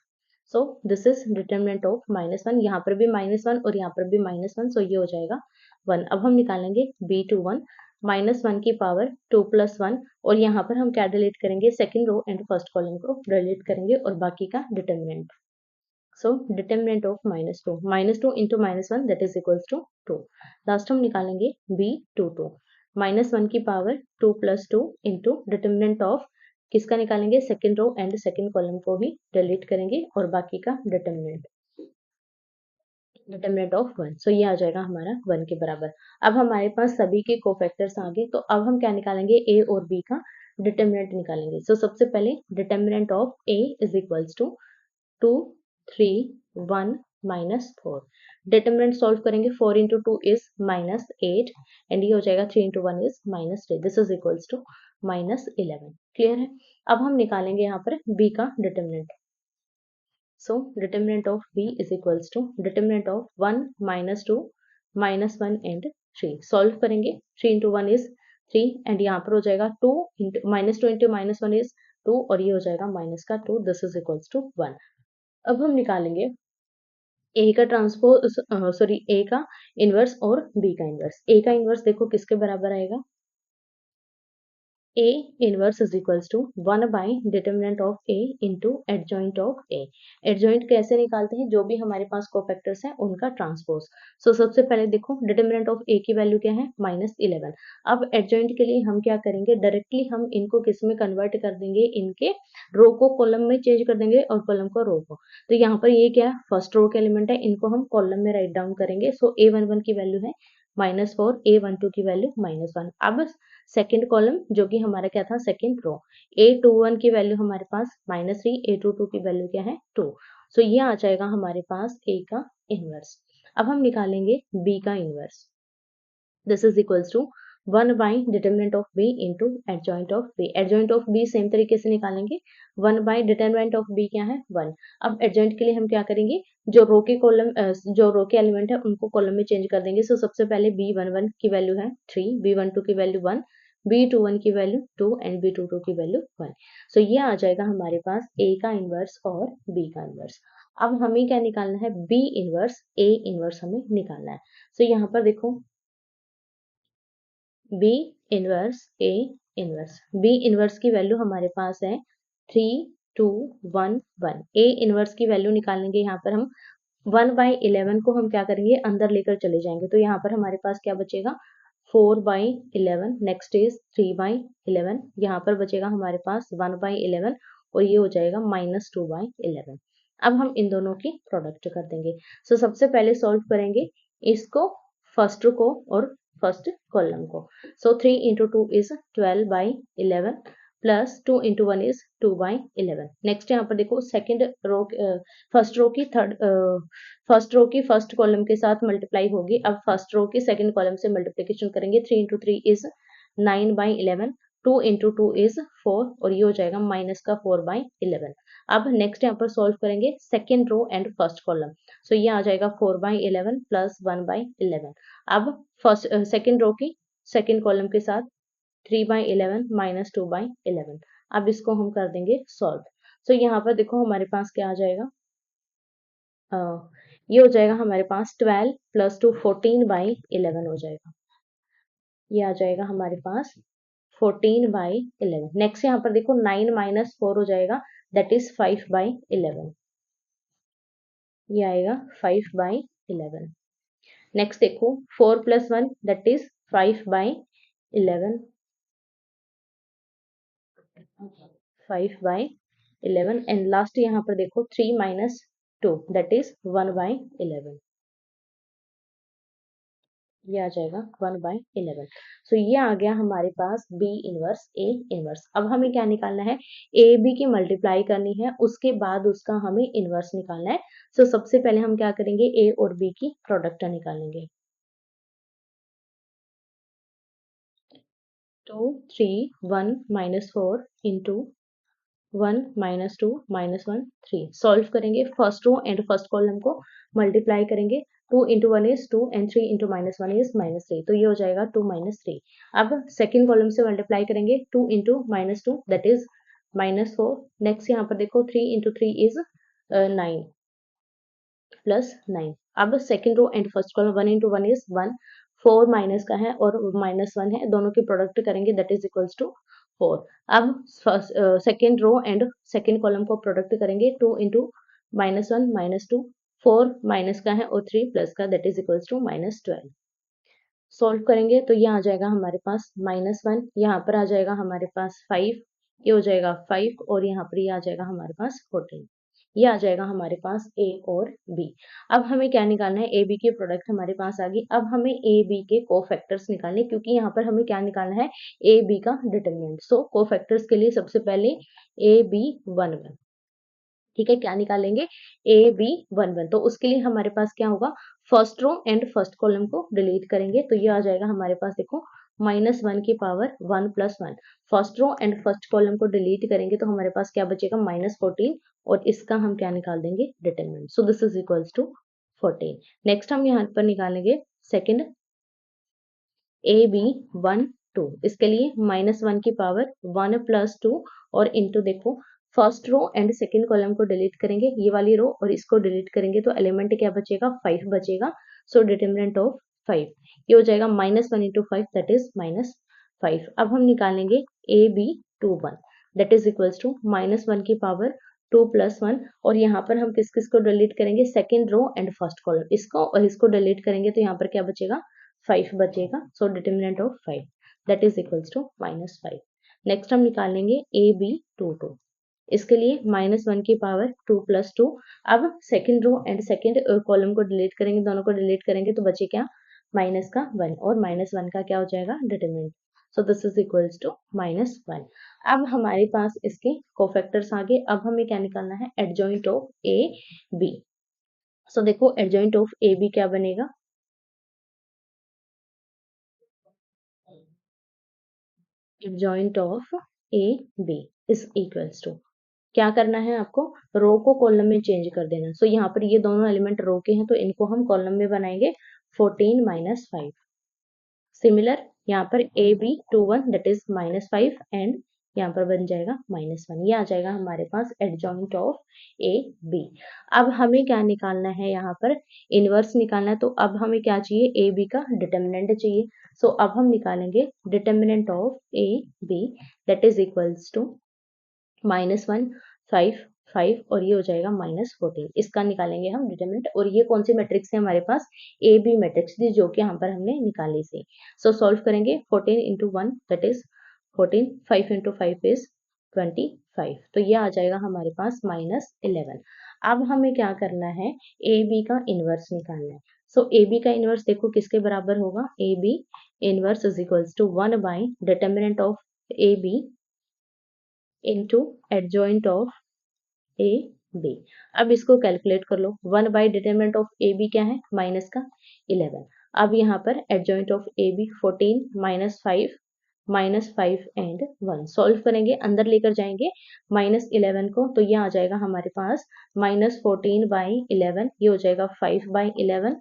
So this is determinant of -1, यहाँ पर भी -1 और यहाँ पर भी -1, सो ये हो जाएगा 1। अब हम निकालेंगे B21, -1 की पावर 2 + 1 और यहाँ पर हम क्या डिलीट करेंगे? Second row and first column को डिलीट करेंगे और बाकी का determinant. So determinant of -2, -2 into -1 that is equals to 2। Last हम निकालेंगे B22, -1 की पावर 2 + 2 इंटू डिटर्मिनेंट ऑफ किसका निकालेंगे? Second row and second column को ही डिलीट करेंगे और बाकी का डिटर्मिनेंट, डिटर्मिनेंट ऑफ 1। सो ये आ जाएगा हमारा 1 के बराबर। अब हमारे पास सभी के कोफैक्टर्स आ गए, तो अब हम क्या निकालेंगे? A और B का डिटर्मिनेंट निकालेंगे। सो सबसे पहले determinant of A is equals to 2, 3, 1, -4। Determinant solve करेंगे, 4 into 2 is -8 एंड ये हो जाएगा 3 into 1 is -3। This is equals to -11। Clear है? अब हम निकालेंगे यहाँ पर B का determinant. So determinant of B is equals to determinant of 1, -2, -1 and 3। Solve करेंगे, 3 into 1 is 3 एंड यहाँ पर हो जाएगा 2 into -2 into -1 is 2 और ये हो जाएगा माइनस का 2। This is equals to 1। अब हम निकालेंगे ए का ट्रांसपोज, सॉरी ए का इनवर्स और बी का इनवर्स। ए का इनवर्स देखो किसके बराबर आएगा? A inverse is equals to 1 by determinant of A into adjoint of A। Adjoint कैसे निकालते हैं? जो भी हमारे पास कोफैक्टर्स हैं उनका ट्रांसपोज। सो सबसे पहले देखो डिटर्मिनेंट ऑफ A की वैल्यू क्या है? -11। अब एडजॉइंट के लिए हम क्या करेंगे? डायरेक्टली हम इनको किस में कन्वर्ट कर देंगे? इनके रो को कॉलम में चेंज कर देंगे और कॉलम को रो को। तो यहाँ पर ये क्या है? फर्स्ट रो के एलिमेंट है, इनको हम कॉलम में राइट डाउन करेंगे। सो A11 की वैल्यू है -4, A12 की वैल्यू -1। अब सेकेंड कॉलम जो कि हमारा क्या था? Second row. A21 की वैल्यू हमारे पास -3, A22 की वैल्यू क्या है? 2। सो ये आ जाएगा हमारे पास A का इनवर्स। अब हम निकालेंगे B का inverse. This is equals to 1 by determinant of B into adjoint of B। Adjoint of B same तरीके से निकालेंगे, 1 बाई डिटर्मिनेंट ऑफ B क्या है? 1। अब एडजॉइंट के लिए हम क्या करेंगे? जो रो के कॉलम, जो रो के एलिमेंट है उनको कॉलम में चेंज कर देंगे। सो सबसे पहले B11 की वैल्यू है 3, B12 की वैल्यू 1, B21 की वैल्यू 2 एंड B22 की वैल्यू 1। सो ये आ जाएगा हमारे पास A का इनवर्स और B का इनवर्स। अब हमें क्या निकालना है? B इनवर्स, A इनवर्स हमें निकालना है। सो यहाँ पर देखो B inverse A inverse. B inverse की वैल्यू हमारे पास है 3, 2, 1, 1। A इनवर्स की वैल्यू निकालेंगे, यहाँ पर हम 1/11 को हम क्या करेंगे? अंदर लेकर चले जाएंगे। तो यहाँ पर हमारे पास क्या बचेगा? 4/11। Next is 3/11। यहाँ पर बचेगा हमारे पास 1/11 और ये हो जाएगा -2/11। अब हम इन दोनों की प्रोडक्ट कर देंगे। सो सबसे पहले सॉल्व करेंगे इसको, फर्स्ट को और फर्स्ट कॉलम को। सो 3 into 2 is 12/11 plus 2 into 1 is 2/11। Next यहाँ पर देखो सेकेंड रो, फर्स्ट रो की फर्स्ट कॉलम के साथ मल्टीप्लाई होगी। अब फर्स्ट रो की सेकेंड कॉलम से मल्टीप्लीकेशन करेंगे, 3 into 3 is 9/11, 2 into 2 is 4 और ये हो जाएगा माइनस का 4/11। अब नेक्स्ट यहाँ पर सॉल्व करेंगे second row and first column. So ये आ जाएगा 4/11 प्लस 1/11। अब फर्स्ट सेकेंड रो की सेकेंड कॉलम के साथ 3/11 माइनस 2/11। अब इसको हम कर देंगे सॉल्व। सो यहाँ पर देखो हमारे पास क्या आ जाएगा? ये हो जाएगा हमारे पास 12 प्लस 2 14/11 हो जाएगा। ये आ जाएगा हमारे पास 14/11। नेक्स्ट यहाँ पर देखो 9 - 4 हो जाएगा, दैट इज 5/11। ये आएगा 5/11। नेक्स्ट देखो 4 + 1 दैट इज 5/11, 5/11 एंड लास्ट यहाँ पर देखो 3 माइनस 2 दैट इज 1/11, ये आ जाएगा 1/11। सो ये आ गया हमारे पास बी इनवर्स ए इनवर्स। अब हमें क्या निकालना है, ए बी की मल्टीप्लाई करनी है, उसके बाद उसका हमें इनवर्स निकालना है। सो सबसे पहले हम क्या करेंगे, ए और बी की प्रोडक्ट निकालेंगे। 2 3 1 minus 4 into 1 minus 2 minus 1 3। Solve करेंगे, first row and first column को मल्टीप्लाई करेंगे। 2 into 1 is 2 and 3 into minus 1 is minus 3, तो ये हो जाएगा 2 माइनस 3। अब सेकेंड कॉलम से मल्टीप्लाई करेंगे, 2 into minus 2 that is minus 4। Next यहाँ पर देखो 3 इंटू 3 इज 9 प्लस 9। अब second row and first column 1 into 1 is 1, 4 minus का है और माइनस 1 है, दोनों की प्रोडक्ट करेंगे दैट इज इक्वल्स टू 4। अब second row and second column को प्रोडक्ट करेंगे, 2 इंटू माइनस 1 माइनस 2, 4 माइनस का है और 3 प्लस का that is equals to minus 12। Solve करेंगे तो ये आ जाएगा हमारे पास -1, यहाँ पर आ जाएगा हमारे पास 5, ये हो जाएगा 5 और यहाँ पर ये आ जाएगा हमारे पास 14। ये आ जाएगा हमारे पास ए और बी। अब हमें क्या निकालना है, ए बी की प्रोडक्ट हमारे पास आ गई। अब हमें ए बी के कोफैक्टर्स निकालने, क्योंकि यहाँ पर हमें क्या निकालना है, ए बी का डिटरमिनेंट। सो कोफैक्टर्स के लिए सबसे पहले ए बी 1 1, ठीक है, क्या निकालेंगे, ए बी 1 1। तो उसके लिए हमारे पास क्या होगा, first row and first column को डिलीट करेंगे, तो ये आ जाएगा हमारे पास देखो -1 की power 1 plus 1। First row and first column को डिलीट करेंगे तो हमारे पास क्या बचेगा, -14, और इसका हम क्या निकाल देंगे, determinant. So this is equals to 14। Next हम यहाँ पर निकालेंगे सेकेंड ए बी 1 2, इसके लिए -1 की पावर 1 प्लस 2 और इंटू देखो first row and second column को डिलीट करेंगे, ये वाली रो और इसको डिलीट करेंगे तो एलिमेंट क्या बचेगा, 5 बचेगा। सो डिटरमिनेंट ऑफ 5 ये हो जाएगा -1 इंटू 5 दैट इज -5। अब हम निकालेंगे A B 2 1 that is equals to -1 की पावर 2 प्लस 1, और यहाँ पर हम किस किस को डिलीट करेंगे, second row and first column, इसको और इसको डिलीट करेंगे तो यहाँ पर क्या बचेगा, 5 बचेगा। So determinant of 5 that is equals to -5। Next हम निकालेंगे ए बी 2 2, इसके लिए -1 की पावर 2 प्लस 2। अब second row and second column को डिलीट करेंगे, दोनों को डिलीट करेंगे तो बचे क्या, माइनस का 1, और -1 का क्या हो जाएगा, determinant. So this is equals to -1। अब हमारे पास इसके कोफैक्टर्स आ गए। अब हमें क्या निकालना है, एडजॉइंट ऑफ ए बी। सो देखो एडजॉइंट ऑफ ए बी क्या बनेगा, adjoint of A B is equals to, क्या करना है आपको, रो को कॉलम में चेंज कर देना। सो यहाँ पर ये दोनों एलिमेंट रो के हैं तो इनको हम कॉलम में बनाएंगे, 14 माइनस 5। सिमिलर यहाँ पर A B 2 1 that is -5 and यहाँ पर बन जाएगा -1। ये आ जाएगा हमारे पास एडजॉइंट ऑफ ए बी। अब हमें क्या निकालना है, यहाँ पर इनवर्स निकालना है, तो अब हमें क्या चाहिए, ए बी का डिटरमिनेंट चाहिए। सो अब हम निकालेंगे determinant of A B that is equals to -1 5 5 और ये हो जाएगा -14। इसका निकालेंगे हम डिटरमिनेंट, और ये कौन सी मैट्रिक्स है हमारे पास, ए बी मैट्रिक्स थी जो कि यहाँ पर हमने निकाली थी। सो सॉल्व करेंगे, 14 into 1 that is 14, 5 into 5 is 25, तो ये आ जाएगा हमारे पास -11। अब हमें क्या करना है, ए बी का इनवर्स निकालना है। सो ए बी का इनवर्स देखो किसके बराबर होगा, A B inverse is equals to 1 by determinant of A B into adjoint of A B. अब इसको कैलकुलेट कर लो, 1 by determinant of A B क्या है, माइनस का 11। अब यहाँ पर adjoint of A B 14 -5 and 1 solve करेंगे, अंदर लेकर जाएंगे -11 को, तो ये आ जाएगा हमारे पास -14 बाई 11, ये हो जाएगा 5 बाई 11,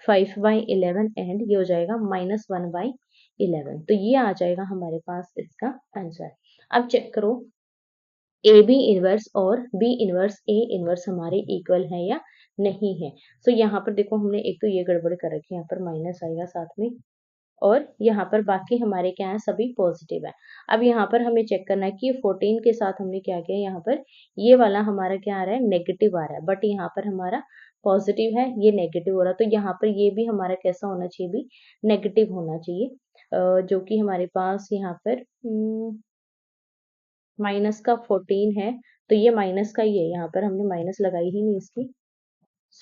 5 बाई 11 एंड ये हो जाएगा -1 बाई 11। तो ये आ जाएगा हमारे पास इसका आंसर। अब चेक करो ए बी इनवर्स और बी इनवर्स ए इनवर्स हमारे इक्वल है या नहीं है। सो यहाँ पर देखो हमने एक तो ये गड़बड़ कर रखी है, यहाँ पर माइनस आएगा साथ में, और यहाँ पर बाकी हमारे क्या है, सभी पॉजिटिव है। अब यहाँ पर हमें चेक करना है कि 14 के साथ हमने क्या किया, यहाँ पर ये वाला हमारा क्या आ रहा है, नेगेटिव आ रहा है, बट यहाँ पर हमारा पॉजिटिव है, ये नेगेटिव हो रहा है, तो यहाँ पर ये भी हमारा कैसा होना चाहिए, भी नेगेटिव होना चाहिए। जो कि हमारे पास यहाँ पर माइनस का 14 है, तो ये माइनस का ही है, यहाँ पर हमने माइनस लगाई ही नहीं इसकी।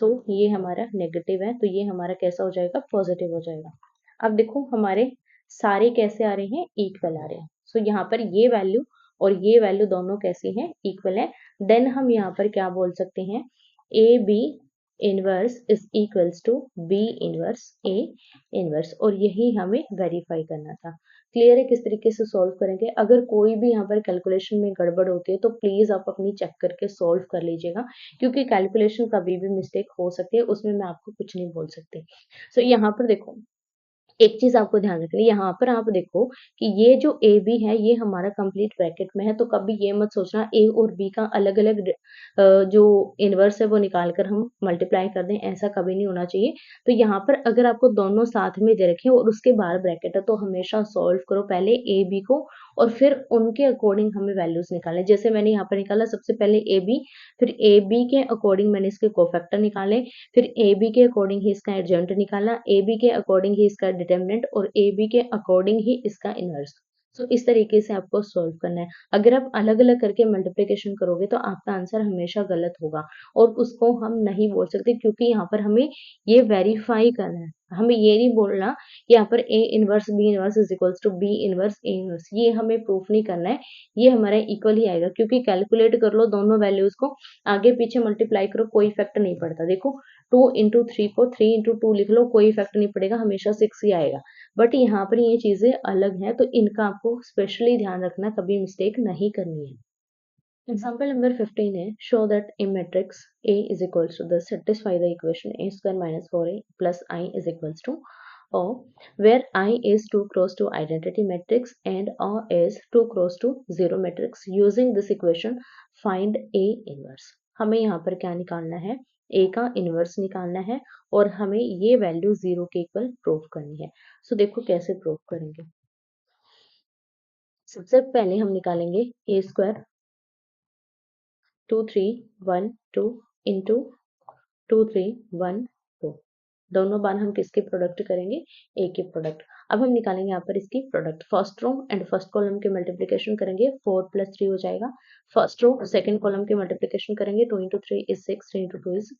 सो ये हमारा नेगेटिव है, तो ये हमारा कैसा हो जाएगा, पॉजिटिव हो जाएगा। अब देखो हमारे सारे कैसे आ रहे हैं, इक्वल आ रहे हैं। सो यहाँ पर ये वैल्यू और ये वैल्यू दोनों कैसी हैं, इक्वल है। देन हम यहाँ पर क्या बोल सकते हैं, A B inverse is equals to B inverse A inverse, और यही हमें वेरीफाई करना था। क्लियर है किस तरीके से सॉल्व करेंगे। अगर कोई भी यहाँ पर कैलकुलेशन में गड़बड़ होती है तो प्लीज आप अपनी चेक करके सॉल्व कर लीजिएगा, क्योंकि कैलकुलेशन कभी भी मिस्टेक हो सकती है, उसमें मैं आपको कुछ नहीं बोल सकती। सो यहाँ पर देखो एक चीज आपको ध्यान रखनी है, यहाँ पर आप देखो कि ये जो ए बी है ये हमारा कंप्लीट ब्रैकेट में है, तो कभी ये मत सोचना ए और बी का अलग अलग जो इनवर्स है वो निकाल कर हम मल्टीप्लाई कर दें, ऐसा कभी नहीं होना चाहिए। तो यहाँ पर अगर आपको दोनों साथ में दे रखे और उसके बाहर ब्रैकेट है, तो हमेशा सॉल्व करो पहले ए बी को और फिर उनके अकॉर्डिंग हमें वैल्यूज निकालें। जैसे मैंने यहाँ पर निकाला सबसे पहले ए बी, फिर ए बी के अकॉर्डिंग मैंने इसके कोफैक्टर निकाले, फिर ए बी के अकॉर्डिंग ही इसका एडजॉइंट निकाला, ए बी के अकॉर्डिंग ही इसका डिटर्मिनेंट और ए बी के अकॉर्डिंग ही इसका इनवर्स। सो इस तरीके से आपको सॉल्व करना है। अगर आप अलग अलग करके मल्टीप्लिकेशन करोगे तो आपका आंसर हमेशा गलत होगा, और उसको हम नहीं बोल सकते, क्योंकि यहाँ पर हमें ये वेरीफाई करना है। हमें ये नहीं बोलना कि यहाँ पर A inverse B inverse is equals to B inverse A inverse, ये हमें प्रूफ नहीं करना है। ये हमारा इक्वल ही आएगा, क्योंकि कैलकुलेट कर लो दोनों वैल्यूज को, आगे पीछे मल्टीप्लाई करो, कोई इफेक्ट नहीं पड़ता। देखो 2 into 3 को 3 into 2 लिख लो, कोई इफेक्ट नहीं पड़ेगा, हमेशा 6 ही आएगा। बट यहाँ पर ये चीजें अलग हैं, तो इनका आपको स्पेशली ध्यान रखना, कभी मिस्टेक नहीं करनी है। Example number 15 है, show that a matrix A is equals to the satisfy the equation A square minus 4A plus I is equals to O, where I is 2 cross 2 identity matrix and O is 2 cross 2 0 matrix. Using this equation find A inverse. हमें यहाँ पर क्या निकालना है, A का इनवर्स निकालना है और हमें ये वैल्यू 0 के इक्वल प्रूव करनी है। सो देखो कैसे प्रूव करेंगे। सबसे पहले हम निकालेंगे A स्क्वायर 2 3 1 2 इंटू 2 3 1 2, दोनों बार हम किसके प्रोडक्ट करेंगे, ए के प्रोडक्ट। अब हम निकालेंगे यहाँ पर इसकी product, first row and first column के मल्टीप्लिकेशन करेंगे, 4 + 3 हो जाएगा। फर्स्ट रो सेकंड कॉलम के मल्टीप्लिकेशन करेंगे, 2 × 3 इज 6, 3 × 2 इज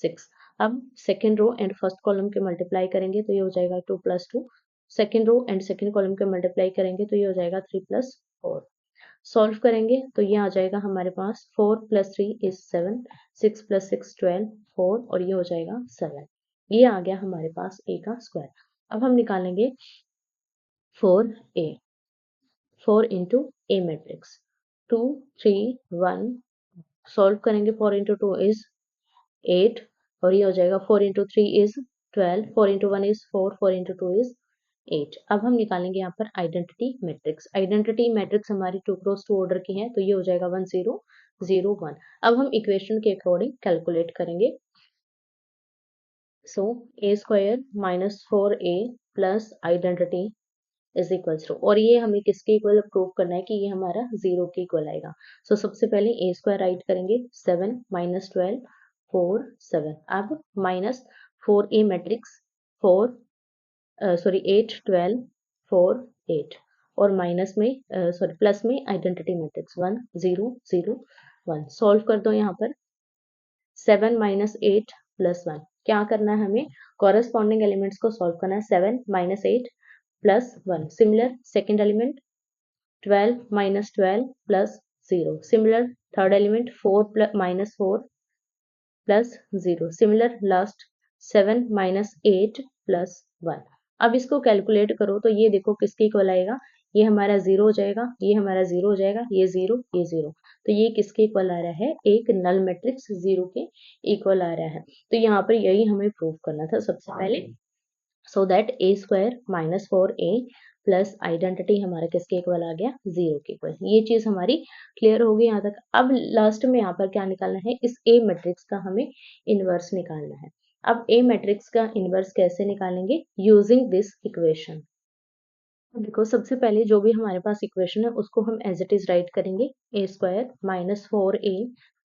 6। अब second row and first column के मल्टीप्लाई करेंगे तो ये हो जाएगा 2 + 2। Second row and second column के मल्टीप्लाई करेंगे तो ये हो जाएगा 3 + 4। सॉल्व करेंगे तो ये आ जाएगा हमारे पास 4 + 3 इज 7, 6 + 6 12, 4 और ये हो जाएगा 7। ये आ गया हमारे पास ए का स्क्वायर। अब हम निकालेंगे 4a, 4 into a matrix 2 3 1। Solve करेंगे 4 × 2 इज 8 और ये हो जाएगा 4 × 3 इज 12, 4 × 1 इज 4, 4 × 2 इज 8। अब हम निकालेंगे यहाँ पर आइडेंटिटी मैट्रिक्स। आइडेंटिटी मैट्रिक्स हमारी 2 × 2 ऑर्डर की है, तो ये हो जाएगा 1 0 0 1। अब हम इक्वेशन के अकॉर्डिंग कैलकुलेट करेंगे। So a square minus 4a plus identity is equals to, और ये हमें किसके इक्वल प्रूव करना है कि ये हमारा 0 के इक्वल आएगा। सो सबसे पहले a स्क्वायर राइट करेंगे, 7 - 12 4 7। अब माइनस 4a मैट्रिक्स 4 8 12 4 8 और माइनस में प्लस में आइडेंटिटी मैट्रिक्स 1 0 0 1। सॉल्व कर दो यहाँ पर 7 - 8 + 1। क्या करना है हमें, कॉरेस्पॉन्डिंग एलिमेंट्स को सॉल्व करना है। 7 - 8 + 1 similar, second element 12 - 12 + 0 similar, third element 4 - 4 + 0 similar, last 7 - 8 + 1। अब इसको कैलकुलेट करो तो ये देखो किसके इक्वल आएगा, ये हमारा 0 हो जाएगा, ये हमारा 0 हो जाएगा, ये 0 ये 0, तो ये किसके इक्वल आ रहा है, एक नल मैट्रिक्स 0 के इक्वल आ रहा है। तो यहाँ पर यही हमें प्रूव करना था सबसे पहले। So that a square minus 4a plus identity हमारा किसके इक्वल आ गया, 0 के इक्वल। ये चीज हमारी क्लियर होगी यहाँ तक। अब लास्ट में यहाँ पर क्या निकालना है, इस a मैट्रिक्स का हमें इनवर्स निकालना है। अब a मैट्रिक्स का इनवर्स कैसे निकालेंगे, यूजिंग दिस इक्वेशन। देखो सबसे पहले जो भी हमारे पास इक्वेशन है उसको हम एज इट इज राइट करेंगे, a square minus 4a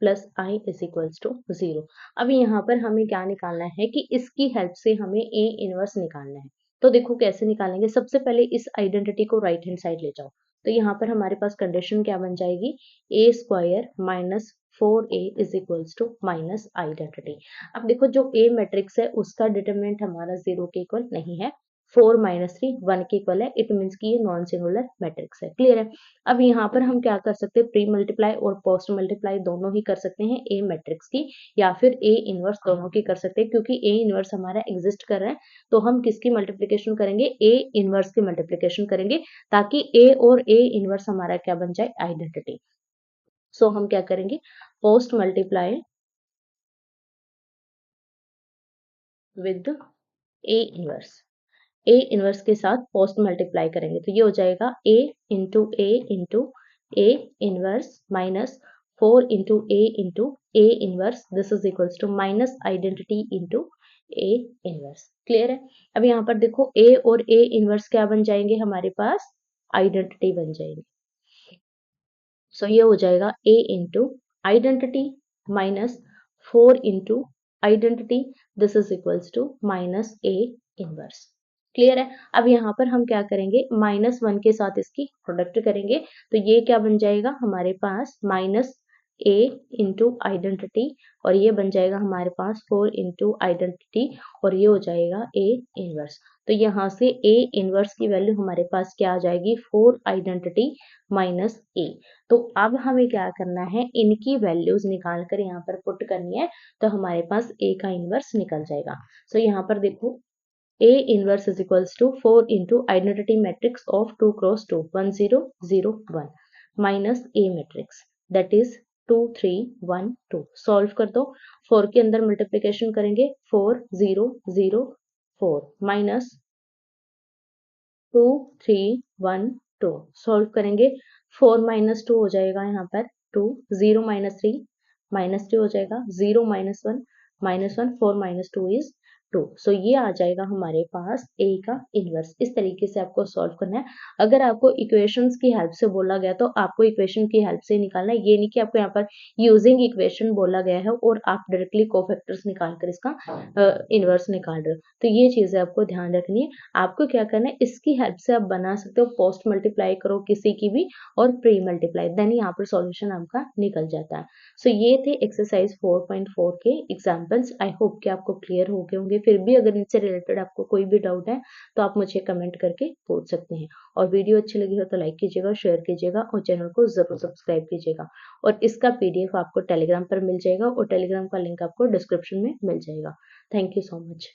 plus I is equals to 0। अब यहाँ पर हमें क्या निकालना है कि इसकी हेल्प से हमें a इनवर्स निकालना है। तो देखो कैसे निकालेंगे। सबसे पहले इस आइडेंटिटी को राइट हैंड साइड ले जाओ, तो यहाँ पर हमारे पास कंडीशन क्या बन जाएगी, A square minus 4a is equals to minus identity. अब देखो जो ए मैट्रिक्स है उसका डिटरमिनेंट हमारा 0 के इक्वल नहीं है, 4 माइनस 3 1 के इक्वल है, इट मीन्स कि ये नॉन सिंगुलर मैट्रिक्स है। क्लियर है। अब यहाँ पर हम क्या कर सकते हैं, प्री मल्टीप्लाई और पोस्ट मल्टीप्लाई दोनों ही कर सकते हैं ए मैट्रिक्स की, या फिर ए इनवर्स दोनों की कर सकते हैं। क्योंकि ए इनवर्स हमारा एग्जिस्ट कर रहा है तो हम किसकी मल्टीप्लीकेशन करेंगे, ए इनवर्स की मल्टीप्लीकेशन करेंगे, ताकि ए और ए इनवर्स हमारा क्या बन जाए, आइडेंटिटी। सो हम क्या करेंगे, post multiply with A inverse, A inverse के साथ पोस्ट मल्टीप्लाई करेंगे तो ये हो जाएगा into A inverse minus 4 into A inverse, this is equals to minus identity into A inverse. Clear है। अब यहाँ पर देखो ए और ए इनवर्स क्या बन जाएंगे, हमारे पास आइडेंटिटी बन जाएंगे। सो ये हो जाएगा A into identity minus 4 into identity, this is equals to minus A inverse. Clear है। अब यहाँ पर हम क्या करेंगे, -1 के साथ इसकी प्रोडक्ट करेंगे तो ये क्या बन जाएगा हमारे पास, माइनस ए इंटू आइडेंटिटी, और ये बन जाएगा हमारे पास 4 इंटू आइडेंटिटी, और ये हो जाएगा ए इनवर्स। तो यहाँ से ए इनवर्स की वैल्यू हमारे पास क्या आ जाएगी, 4 आइडेंटिटी माइनस ए। तो अब हमें क्या करना है, इनकी वैल्यूज निकाल कर यहाँ पर पुट करनी है, तो हमारे पास ए का इनवर्स निकल जाएगा। सो यहाँ पर देखो A inverse is equals to 4 into identity matrix of 2 cross 2 1 0 0 1 minus A matrix that is 2 3 1 2। Solve कर दो, 4 के अंदर मल्टीप्लीकेशन करेंगे 4 0 0 4 माइनस 2 3 1 2, सॉल्व करेंगे 4 माइनस 2 हो जाएगा यहाँ पर 2, 0 माइनस 3 माइनस 3 हो जाएगा, 0 माइनस 1 4 माइनस 2 इज 2। सो ये आ जाएगा हमारे पास ए का इनवर्स। इस तरीके से आपको सॉल्व करना है। अगर आपको इक्वेशंस की हेल्प से बोला गया तो आपको इक्वेशन की हेल्प से निकालना है, ये नहीं कि आपको यहाँ पर यूजिंग इक्वेशन बोला गया है और आप डायरेक्टली कोफैक्टर्स निकाल कर इसका इनवर्स निकाल रहे हो। तो ये चीजें आपको ध्यान रखनी है। आपको क्या करना है, इसकी हेल्प से आप बना सकते हो, पोस्ट मल्टीप्लाई करो किसी की भी और प्री मल्टीप्लाई, देन यहाँ पर सॉल्यूशन आपका निकल जाता है। सो ये थे एक्सरसाइज 4.4 के एग्जाम्पल्स। आई होप कि आपको क्लियर हो गए होंगे। फिर भी अगर इनसे रिलेटेड आपको कोई भी डाउट है तो आप मुझे कमेंट करके पूछ सकते हैं। और वीडियो अच्छी लगी हो तो लाइक कीजिएगा, शेयर कीजिएगा और चैनल को जरूर सब्सक्राइब कीजिएगा। और इसका PDF आपको टेलीग्राम पर मिल जाएगा और टेलीग्राम का लिंक आपको डिस्क्रिप्शन में मिल जाएगा। Thank you so much.